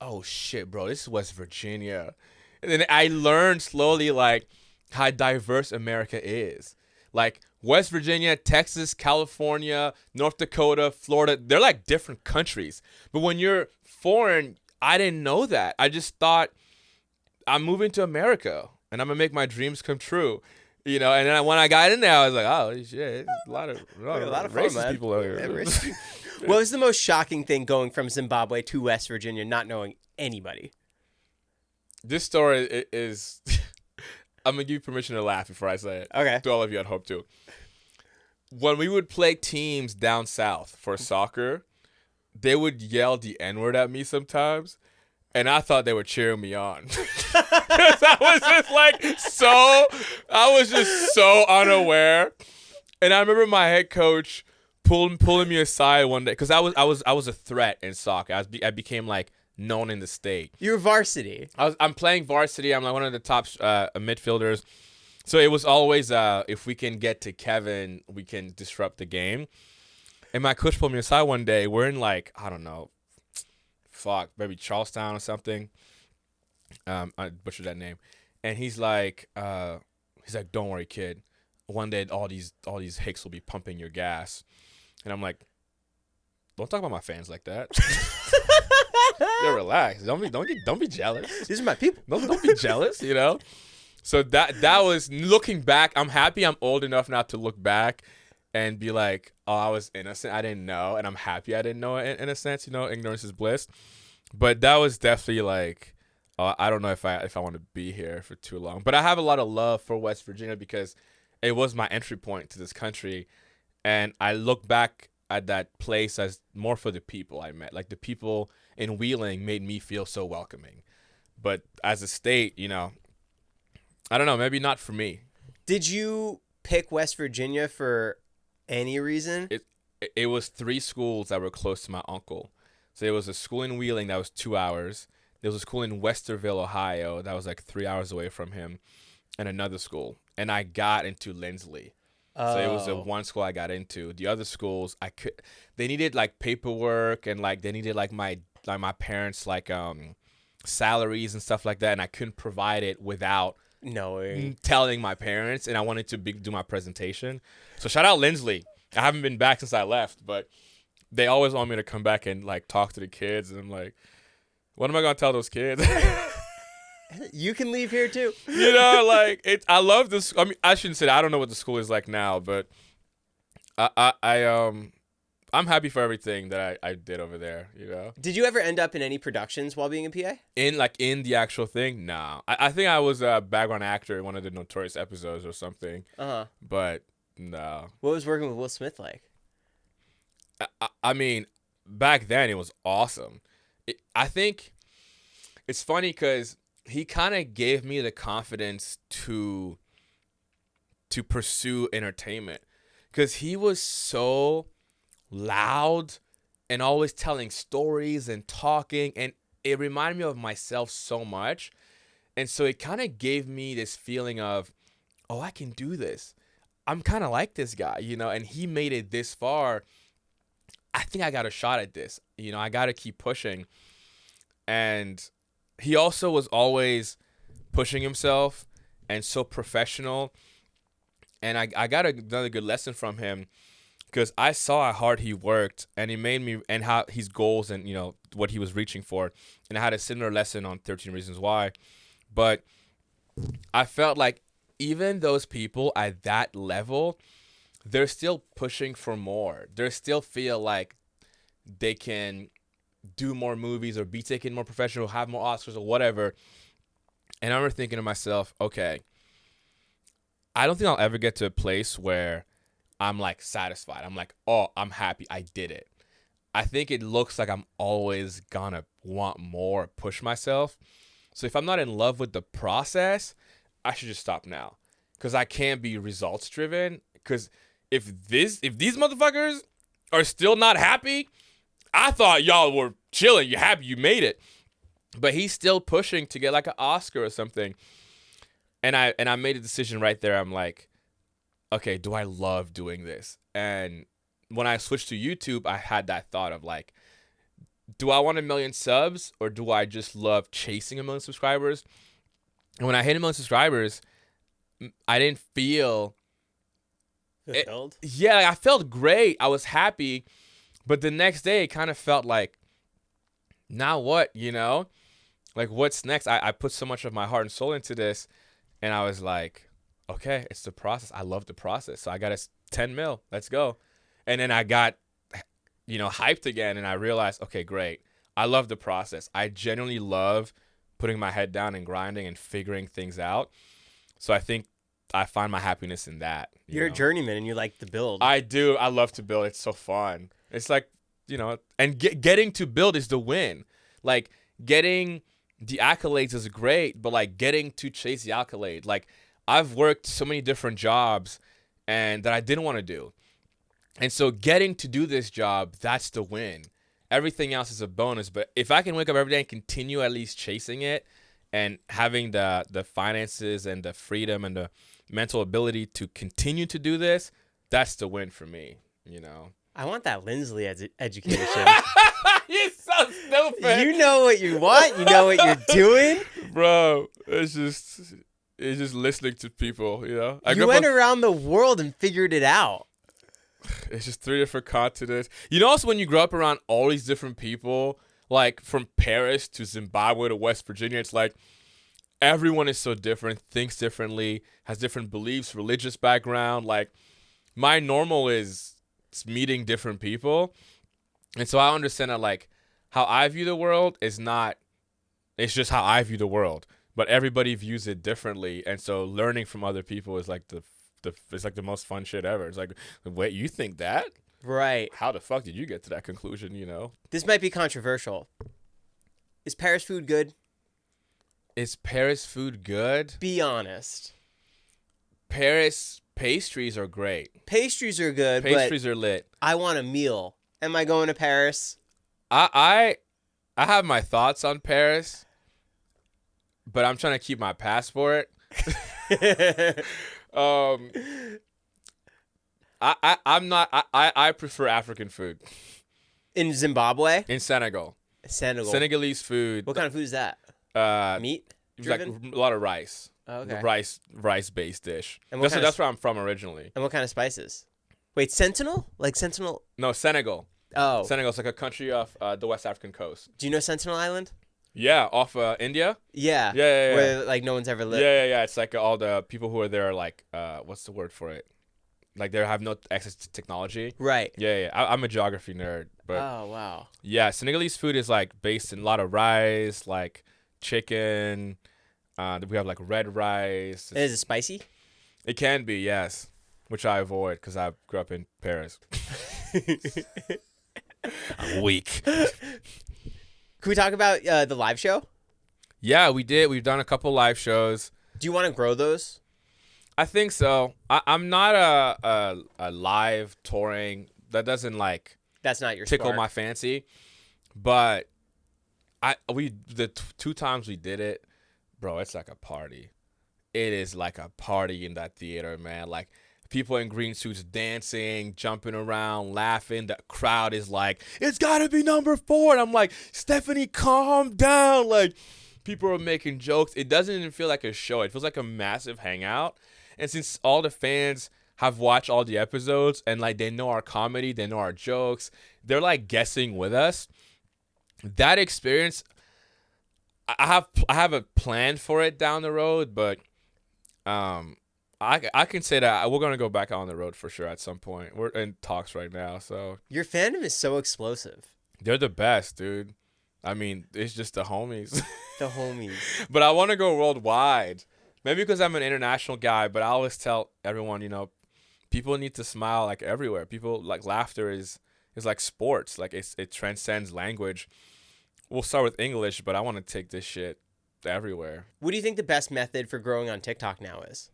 oh, shit, bro, this is West Virginia. And then I learned slowly, like, how diverse America is. Like, West Virginia, Texas, California, North Dakota, Florida, they're like different countries. But when you're foreign, I didn't know that. I just thought, I'm moving to America, and I'm going to make my dreams come true. You know, and then when I got in there, I was like, oh, shit, a lot of racist fun, people out here. What was the most shocking thing going from Zimbabwe to West Virginia, not knowing anybody? This story is... I'm going to give you permission to laugh before I say it. Okay. To all of you at home, too. When we would play teams down south for soccer, they would yell the N-word at me sometimes, and I thought they were cheering me on. Because I was just so unaware. And I remember my head coach pulling me aside one day, because I was a threat in soccer. I became, like, known in the state. You're varsity. I'm playing varsity. I'm like one of the top midfielders. So it was always, if we can get to Kevin, we can disrupt the game. And my coach pulled me aside one day. We're in, like, I don't know, maybe Charlestown or something. I butchered that name. And he's like, don't worry, kid. One day all these hicks will be pumping your gas. And I'm like, don't talk about my fans like that. Yo, relax. Don't be jealous. These are my people. Don't be jealous, you know? So that was, looking back, I'm happy I'm old enough now to look back and be like, oh, I was innocent. I didn't know. And I'm happy I didn't know in a sense, you know, ignorance is bliss. But that was definitely like, I don't know if I want to be here for too long. But I have a lot of love for West Virginia because it was my entry point to this country. And I look back at that place as more for the people I met. Like, the people in Wheeling made me feel so welcoming. But as a state, you know, I don't know, maybe not for me. Did you pick West Virginia for any reason? It was 3 schools that were close to my uncle. So there was a school in Wheeling that was 2 hours. There was a school in Westerville, Ohio, that was like 3 hours away from him, and another school. And I got into Lindsley. So it was the one school I got into. The other schools, they needed like paperwork, and like they needed like my parents' like salaries and stuff like that, and I couldn't provide it without telling my parents, and I wanted to do my presentation. So shout out Lindsley. I haven't been back since I left, but they always want me to come back and like talk to the kids, and I'm like, what am I gonna tell those kids? You can leave here too. You know, like I love this. I mean, I shouldn't say that. I don't know what the school is like now, but I'm happy for everything that I did over there. You know. Did you ever end up in any productions while being a PA? In the actual thing? No. I think I was a background actor in one of the Notorious episodes or something. But no. What was working with Will Smith like? I mean, back then it was awesome. I think it's funny because he kind of gave me the confidence to pursue entertainment, because he was so loud and always telling stories and talking, and it reminded me of myself so much. And so it kind of gave me this feeling of, oh, I can do this. I'm kind of like this guy, you know, and he made it this far. I think I got a shot at this. You know, I got to keep pushing. And he also was always pushing himself and so professional. And I got another good lesson from him because I saw how hard he worked, and he made me, and how his goals and, you know, what he was reaching for. And I had a similar lesson on 13 Reasons Why. But I felt like even those people at that level, they're still pushing for more. They still feel like they can do more movies or be taken more professional, have more Oscars or whatever. And I remember thinking to myself, okay, I don't think I'll ever get to a place where I'm like satisfied. I'm like, oh, I'm happy. I did it. I think it looks like I'm always gonna want more, push myself. So if I'm not in love with the process, I should just stop now. Because I can't be results driven. Because if these motherfuckers are still not happy, I thought y'all were chilling. You're happy you made it. But he's still pushing to get like an Oscar or something. And I made a decision right there. I'm like, okay, do I love doing this? And when I switched to YouTube, I had that thought of like, do I want 1 million subs, or do I just love chasing 1 million subscribers? And when I hit 1 million subscribers, I didn't feel fulfilled. I felt great. I was happy. But the next day, it kind of felt like, now what, you know? Like, what's next? I put so much of my heart and soul into this, and I was like, okay, it's the process. I love the process. So I got 10 mil. Let's go. And then I got, you know, hyped again, and I realized, okay, great. I love the process. I genuinely love putting my head down and grinding and figuring things out. So I think I find my happiness in that. You're a journeyman, and you like to build. I do. I love to build. It's so fun. It's like, you know, and getting to build is the win. Like, getting the accolades is great, but like getting to chase the accolade. Like, I've worked so many different jobs and that I didn't want to do. And so getting to do this job, that's the win. Everything else is a bonus. But if I can wake up every day and continue at least chasing it and having the finances and the freedom and the mental ability to continue to do this, that's the win for me, you know? I want that Lindsley education. You're so stupid. You know what you want. You know what you're doing. Bro, it's just listening to people, you know? You went around the world and figured it out. It's just 3 different continents. You know, also when you grow up around all these different people, like from Paris to Zimbabwe to West Virginia, it's like everyone is so different, thinks differently, has different beliefs, religious background. Like, my normal is meeting different people. And so I understand that, like, how I view the world is not, it's just how I view the world. But everybody views it differently. And so learning from other people is like it's like the most fun shit ever. It's like, wait, you think that? Right. How the fuck did you get to that conclusion, you know? This might be controversial. Is Paris food good? Is Paris food good? Be honest. Paris pastries are great. Pastries are good, Pastries but are lit. I want a meal. Am I going to Paris? I have my thoughts on Paris, but I'm trying to keep my passport. I prefer African food. In Zimbabwe? In Senegal. Senegalese food. What kind of food is that? Like Meat driven? a lot of rice. Oh, okay. Rice based dish. And That's where I'm from originally. And what kind of spices? Wait, Sentinel? Like Sentinel? No, Senegal. Oh. Senegal's like a country off the West African coast. Do you know Sentinel Island? Yeah, off India. Yeah. Yeah. Where like no one's ever lived. Yeah. It's like all the people who are there are like, what's the word for it? Like they have no access to technology. Right. Yeah. I'm a geography nerd, but oh wow. Yeah, Senegalese food is like based in a lot of rice, like chicken. We have like red rice. And is it spicy? It can be, yes, which I avoid because I grew up in Paris. I'm weak. Can we talk about the live show? Yeah, we did. We've done a couple live shows. Do you want to grow those? I think so. I'm not a live touring. That doesn't like that's not your tickle spark. my fancy. But the 2 times we did it, bro, it's like a party. It is like a party in that theater, man. Like people in green suits dancing, jumping around, laughing. The crowd is like, it's got to be number 4. And I'm like, Stephanie, calm down. Like, people are making jokes. It doesn't even feel like a show. It feels like a massive hangout. And since all the fans have watched all the episodes and like they know our comedy, they know our jokes, they're like guessing with us. That experience, I have a plan for it down the road, but I can say that we're gonna go back on the road for sure at some point. We're in talks right now, so Your fandom is so explosive. they're the best, dude. I mean, it's just the homies. The homies. But I want to go worldwide. Maybe because I'm an international guy, but I always tell everyone, people need to smile like everywhere. People like laughter is like sports. Like it transcends language. We'll start with English, but I want to take this shit everywhere. What do you think the best method for growing on TikTok now is?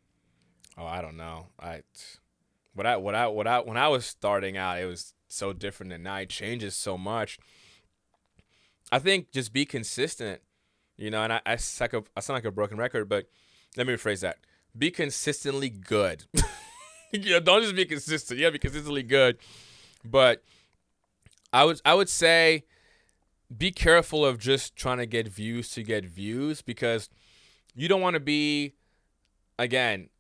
Oh, I don't know. When I was starting out, it was so different than now. It changes so much. I think just be consistent, and I sound like a broken record, but let me rephrase that. Be consistently good. Don't just be consistent. Yeah, be consistently good. But I would say be careful of just trying to get views because you don't want to be, again,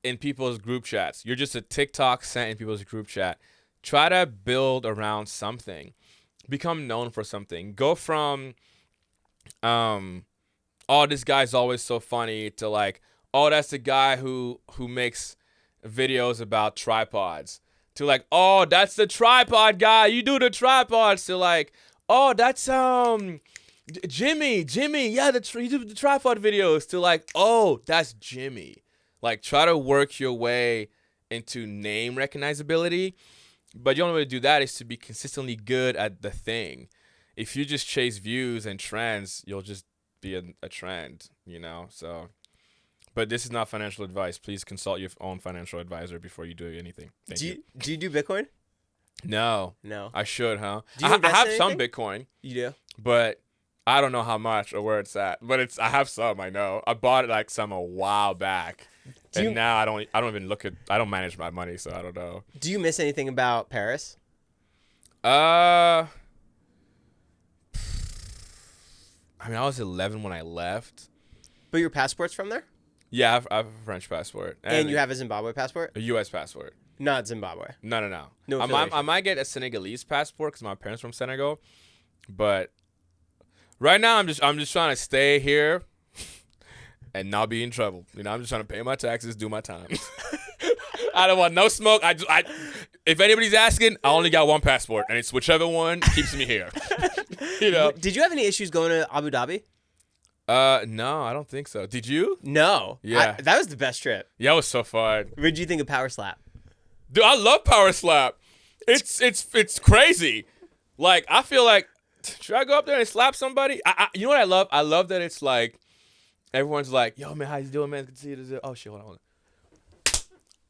in people's group chats. You're just a TikTok sent in people's group chat. Try to build around something. Become known for something. Go from, oh, this guy's always so funny to like, oh, that's the guy who makes videos about tripods. To like, oh, that's the tripod guy. You do the tripods. To like, oh, that's Jimmy. Yeah, you do the tripod videos. To like, oh, that's Jimmy. Like, try to work your way into name recognizability. But the only way to do that is to be consistently good at the thing. If you just chase views and trends, you'll just be a trend, So, but this is not financial advice. Please consult your own financial advisor before you do anything. Do you do Bitcoin? No. No. I should, huh? Do you invest I have in some anything? Bitcoin. You do? But I don't know how much or where it's at. But I have some, I know. I bought it like some a while back. Now I don't even I don't manage my money, so I don't know. Do you miss anything about Paris? I mean, I was 11 when I left. But your passport's from there? Yeah, I have a French passport. And you have a Zimbabwe passport? A U.S. passport. Not Zimbabwe. No. No I might get a Senegalese passport because my parents are from Senegal. But right now, I'm just trying to stay here and not be in trouble. I'm just trying to pay my taxes, do my time. I don't want no smoke. If anybody's asking, I only got one passport, and it's whichever one keeps me here. Did you have any issues going to Abu Dhabi? No, I don't think so. Did you? No. Yeah. That was the best trip. Yeah, it was so fun. What did you think of Power Slap? Dude, I love Power Slap. It's crazy. Like, I feel like, should I go up there and slap somebody? You know what I love? I love that it's like, everyone's like, yo, man, how you doing, man? Good to see you. Oh, shit, hold on.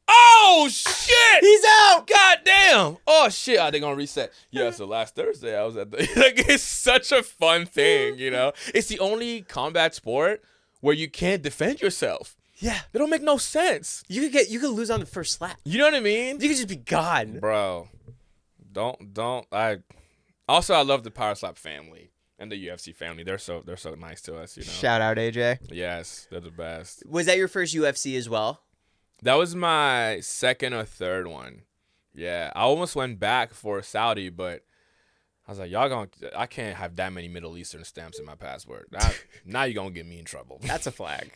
Oh, shit! He's out! God damn! Oh, shit, they're gonna reset. Yeah, so last Thursday, I was at it's such a fun thing, It's the only combat sport where you can't defend yourself. Yeah. They don't make no sense. You could lose on the first slap. You know what I mean? You could just be gone. Bro, I love the Power Slap family and the UFC family. They're so nice to us, Shout out, AJ. Yes, they're the best. Was that your first UFC as well? That was my second or third one. Yeah, I almost went back for Saudi, but I was like, I can't have that many Middle Eastern stamps in my passport. Now you're going to get me in trouble. That's a flag.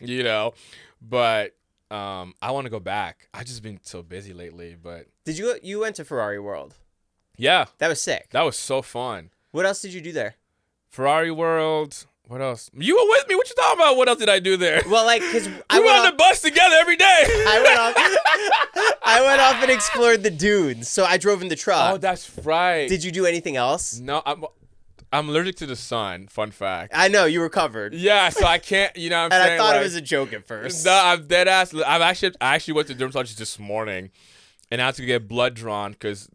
But I want to go back. I've just been so busy lately, but. You went to Ferrari World? Yeah. That was sick. That was so fun. What else did you do there? Ferrari World. What else? You were with me. What you talking about? What else did I do there? Well, because we were on the bus together every day. I went off and explored the dunes. So I drove in the truck. Oh, that's right. Did you do anything else? No, I'm allergic to the sun. Fun fact. I know you were covered. Yeah, so I can't. You know what I'm saying? saying? I thought it was a joke at first. No, I'm dead ass. I actually went to the dermatologist this morning, and I had to get blood drawn because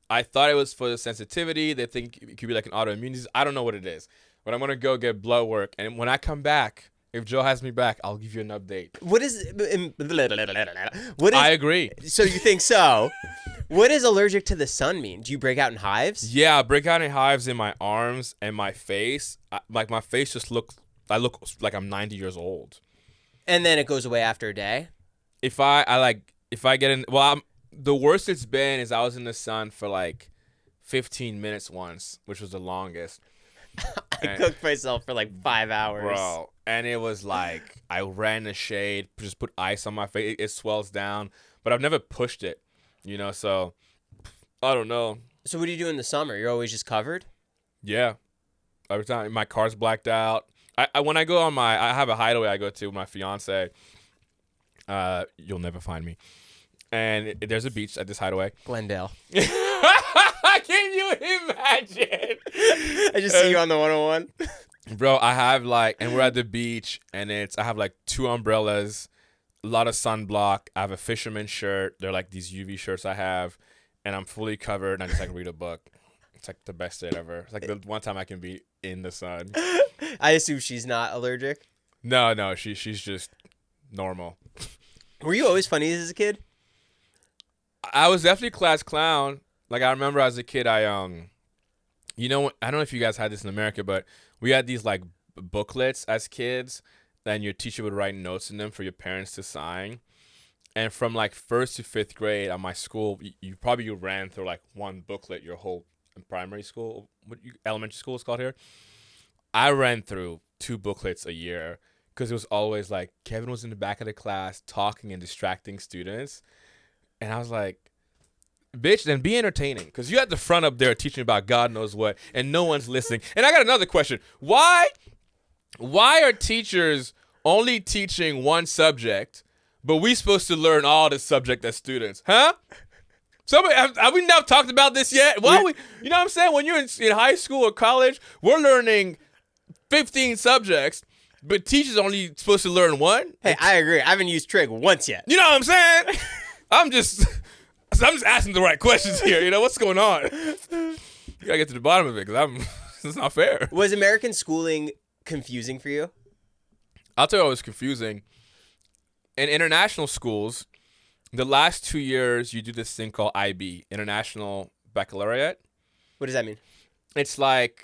I thought it was for the sensitivity. They think it could be like an autoimmune disease. I don't know what it is. But I'm going to go get blood work. And when I come back, If Joe has me back, I'll give you an update. What is? I agree. So you think so? What does allergic to the sun mean? Do you break out in hives? Yeah, I break out in hives in my arms and my face. Like my face just I look like I'm 90 years old. And then it goes away after a day? If I get in, the worst it's been is I was in the sun for like 15 minutes once, which was the longest. I cooked myself for like 5 hours. Bro, and it was like I ran the shade, just put ice on my face. It swells down, but I've never pushed it, so I don't know. So what do you do in the summer? You're always just covered? Yeah. Every time my car's blacked out. When I go on I have a hideaway I go to with my fiance. You'll never find me. And there's a beach at this hideaway. Glendale. Can you imagine? I just see you on the 101. Bro, I have and we're at the beach, and I have 2 umbrellas, a lot of sunblock. I have a fisherman shirt. They're like these UV shirts I have, and I'm fully covered, and I just read a book. It's the best day ever. It's the one time I can be in the sun. I assume she's not allergic. No, she's just normal. Were you always funny as a kid? I was definitely class clown. I remember as a kid, I don't know if you guys had this in America, but we had these booklets as kids, and your teacher would write notes in them for your parents to sign. And from 1st to 5th grade at my school, you ran through one booklet your whole primary school, elementary school is called here. I ran through 2 booklets a year because it was always Kevin was in the back of the class talking and distracting students. And I was like, bitch, then be entertaining, because you at the front up there teaching about God knows what, and no one's listening. And I got another question. Why are teachers only teaching one subject, but we supposed to learn all the subject as students? Huh? Somebody, have we not talked about this yet? Why we? You know what I'm saying? When you're in high school or college, we're learning 15 subjects, but teachers only supposed to learn one. Hey, I agree. I haven't used trig once yet. You know what I'm saying? I'm just asking the right questions here. What's going on? You gotta get to the bottom of it, because it's not fair. Was American schooling confusing for you? I'll tell you what was confusing. In international schools, the last 2 years, you do this thing called IB, International Baccalaureate. What does that mean? It's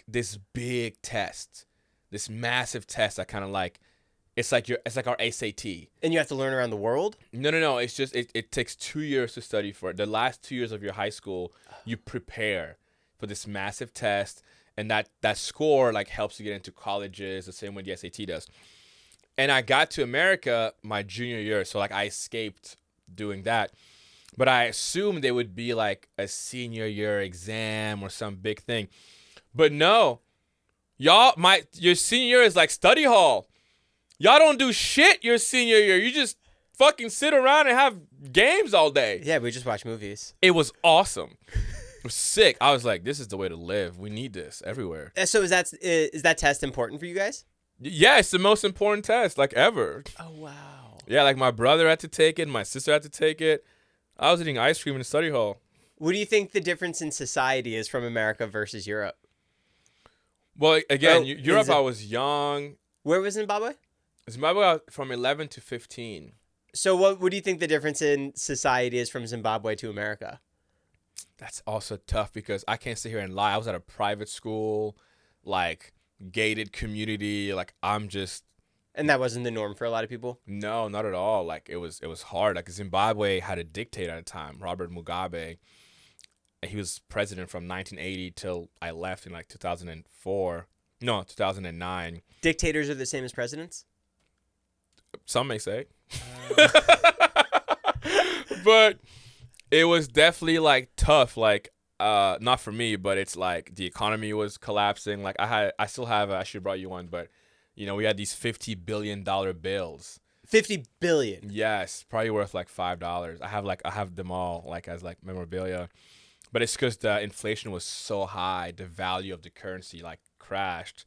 this big test, this massive test that kind of it's like our SAT. And you have to learn around the world? No. It's just it takes 2 years to study for it. The last 2 years of your high school, you prepare for this massive test, and that score helps you get into colleges the same way the SAT does. And I got to America my junior year, so I escaped doing that. But I assumed they would be a senior year exam or some big thing. But no. Your senior year is study hall. Y'all don't do shit your senior year. You just fucking sit around and have games all day. Yeah, we just watch movies. It was awesome. It was sick. I was like, this is the way to live. We need this everywhere. So is that test important for you guys? Yeah, it's the most important test ever. Oh, wow. Yeah, my brother had to take it. My sister had to take it. I was eating ice cream in the study hall. What do you think the difference in society is from America versus Europe? Well, again, Europe, I was young. Where was Zimbabwe? Zimbabwe from 11 to 15. So what do you think the difference in society is from Zimbabwe to America? That's also tough, because I can't sit here and lie. I was at a private school, gated community. I'm just... And that wasn't the norm for a lot of people? No, not at all. It was hard. Zimbabwe had a dictator at the time, Robert Mugabe. He was president from 1980 till I left in 2004. No, 2009. Dictators are the same as presidents? Some may say. But it was definitely tough. Not for me, but it's the economy was collapsing. I still have, I should have brought you one, but we had these $50 billion bills. $50 billion? Yes, probably worth $5. I have them all as memorabilia. But it's because the inflation was so high, the value of the currency crashed.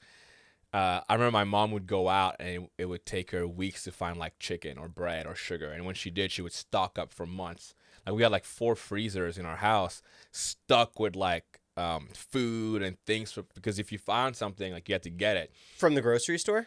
I remember my mom would go out, and it would take her weeks to find chicken or bread or sugar. And when she did, she would stock up for months. We had 4 freezers in our house stuck with food and things, because if you found something, you had to get it from the grocery store.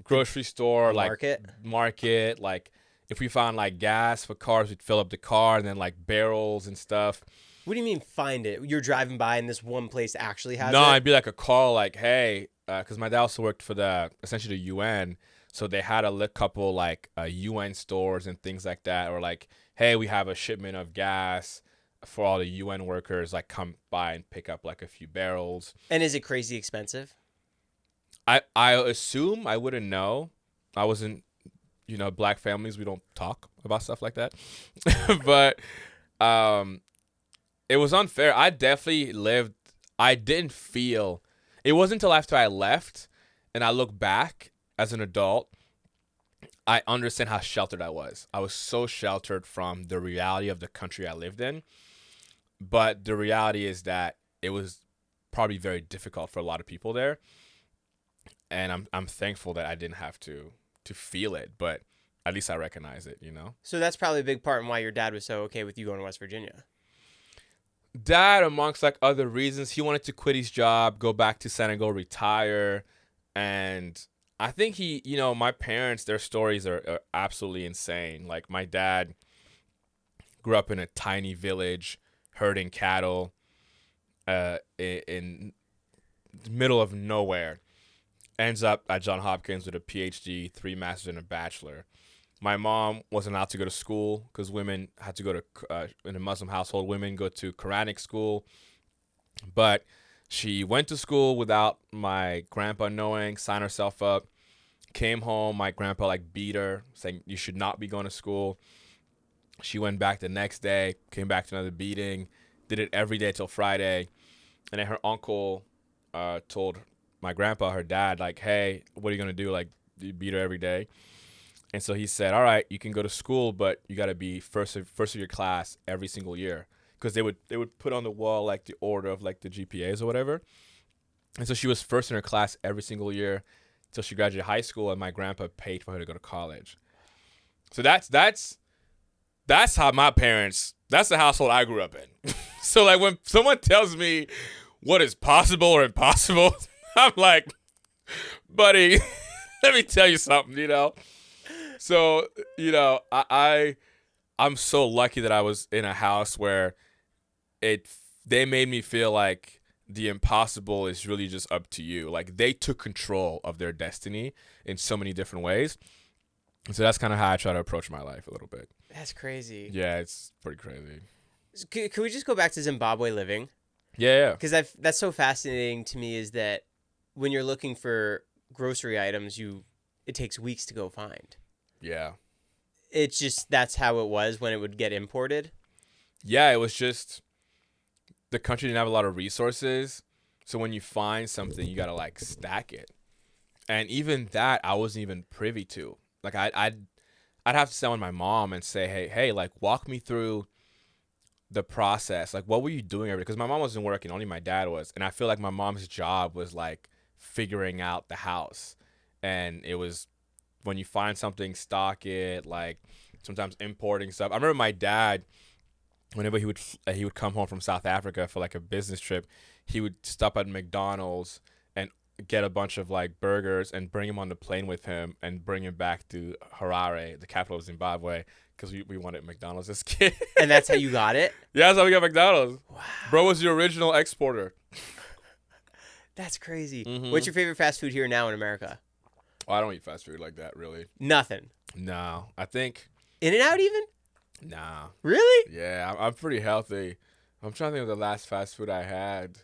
grocery store, like market. Like if we found like gas for cars, we'd fill up the car, and then like barrels and stuff. What do you mean find it? You're driving by and this one place actually has it? No, it'd be like a call, like, hey, because my dad also worked for essentially the UN, so they had a couple like UN stores and things like that, or like, hey, we have a shipment of gas for all the UN workers, like come by and pick up like a few barrels. And is it crazy expensive? I assume, I wouldn't know. I wasn't, black families, we don't talk about stuff like that. But it was unfair. I didn't feel, it wasn't until after I left and I look back as an adult, I understand how sheltered I was. I was so sheltered from the reality of the country I lived in. But the reality is that it was probably very difficult for a lot of people there. And I'm thankful that I didn't have to feel it, but at least I recognize it, So that's probably a big part in why your dad was so okay with you going to West Virginia. Dad, amongst like other reasons, he wanted to quit his job, go back to Senegal, retire. And I think my parents, their stories are absolutely insane. Like my dad grew up in a tiny village, herding cattle in the middle of nowhere. Ends up at Johns Hopkins with a PhD, 3 masters and a bachelor. My mom wasn't allowed to go to school because women had to go to, in a Muslim household, women go to Quranic school. But she went to school without my grandpa knowing, signed herself up, came home. My grandpa beat her, saying you should not be going to school. She went back the next day, came back to another beating, did it every day till Friday. And then her uncle told my grandpa, her dad, like, hey, what are you going to do? Like, you beat her every day. And so he said, all right, you can go to school, but you got to be first of your class every single year. Because they would put on the wall, like, the order of, like, the GPAs or whatever. And so she was first in her class every single year until she graduated high school, and my grandpa paid for her to go to college. So that's how my parents, that's the household I grew up in. So, like, when someone tells me what is possible or impossible, I'm like, buddy, let me tell you something, So, I'm so lucky that I was in a house where they made me feel like the impossible is really just up to you. Like, they took control of their destiny in so many different ways. And so that's kind of how I try to approach my life a little bit. That's crazy. Yeah, it's pretty crazy. Could we just go back to Zimbabwe living? Yeah. Because that's so fascinating to me is that when you're looking for grocery items, it takes weeks to go find. Yeah. It's just, that's how it was when it would get imported. Yeah, it was just, the country didn't have a lot of resources. So when you find something, you got to stack it. And even that, I wasn't even privy to. Like, I'd have to sit with my mom and say, hey, walk me through the process. Like, what were you doing every day? Because my mom wasn't working, only my dad was. And I feel like my mom's job was figuring out the house. And it was, when you find something, stock it, sometimes importing stuff. I remember my dad, whenever he would come home from South Africa for a business trip, he would stop at McDonald's and get a bunch of burgers and bring them on the plane with him and bring him back to Harare, the capital of Zimbabwe, because we wanted McDonald's as kids. And that's how you got it? Yeah, that's how we got McDonald's. Wow. Bro was the original exporter. That's crazy. Mm-hmm. What's your favorite fast food here now in America? Oh, I don't eat fast food like that, really. Nothing? No, I think... In-N-Out even? Nah. Really? Yeah, I'm pretty healthy. I'm trying to think of the last fast food I had.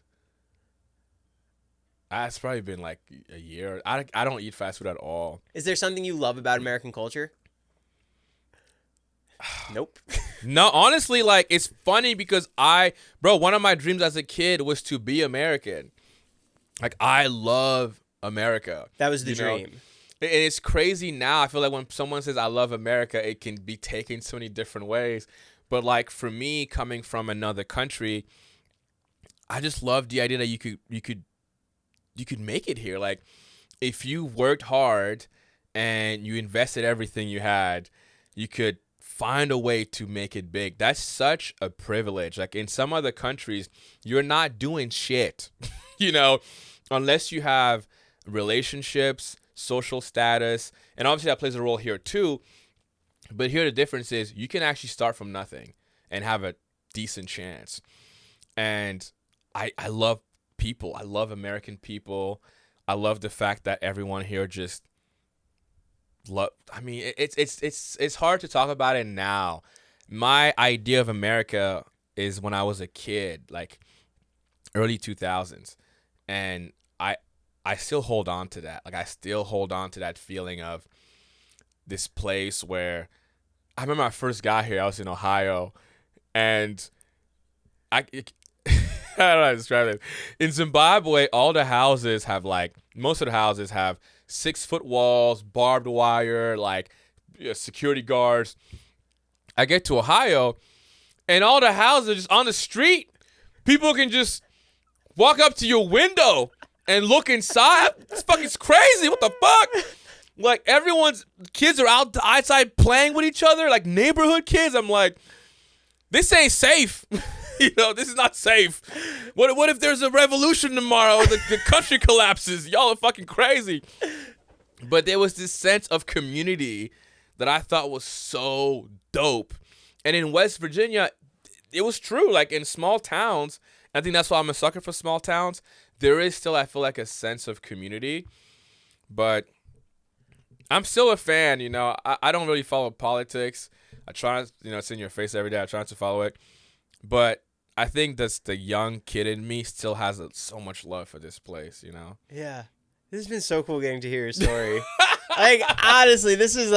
It's probably been a year. I don't eat fast food at all. Is there something you love about American culture? Nope. No, honestly, it's funny because one of my dreams as a kid was to be American. I love America. That was the dream. And it's crazy now. I feel like when someone says I love America, it can be taken so many different ways. But for me, coming from another country, I just love the idea that you could make it here. If you worked hard and you invested everything you had, you could find a way to make it big. That's such a privilege. In some other countries, you're not doing shit, unless you have relationships, social status. And obviously that plays a role here too. But here the difference is you can actually start from nothing and have a decent chance. And I love people. I love American people. I love the fact that everyone here just love. I mean, it's hard to talk about it now. My idea of America is when I was a kid, like early 2000s, and I still hold on to that. Like I still hold on to that feeling of this place where I remember I first got here. I was in Ohio, and I don't know how to describe it. In Zimbabwe, all the houses have most of the houses have 6-foot walls, barbed wire, security guards. I get to Ohio, and all the houses are just on the street. People can just walk up to your window and look inside. It's fucking crazy. What the fuck? Like, everyone's kids are outside playing with each other, like neighborhood kids. I'm like, this ain't safe. This is not safe. What if there's a revolution tomorrow? The country collapses. Y'all are fucking crazy. But there was this sense of community that I thought was so dope. And in West Virginia, it was true. Like, in small towns, I think that's why I'm a sucker for small towns. There is still, I feel like, a sense of community. But I'm still a fan, I don't really follow politics. I try, it's in your face every day. I try not to follow it. But I think that's the young kid in me still has so much love for this place, Yeah. This has been so cool getting to hear your story. Honestly, this is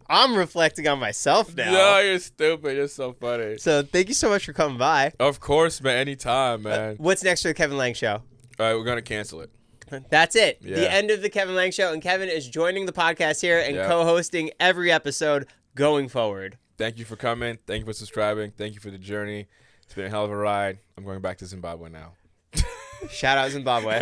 I'm reflecting on myself now. No, you're stupid. You're so funny. So thank you so much for coming by. Of course, man. Anytime, man. What's next for the Kevin Langue Show? All right, we're going to cancel it. That's it. Yeah. The end of the Kevin Langue Show. And Kevin is joining the podcast here and co-hosting every episode going forward. Thank you for coming. Thank you for subscribing. Thank you for the journey. It's been a hell of a ride. I'm going back to Zimbabwe now. Shout out Zimbabwe.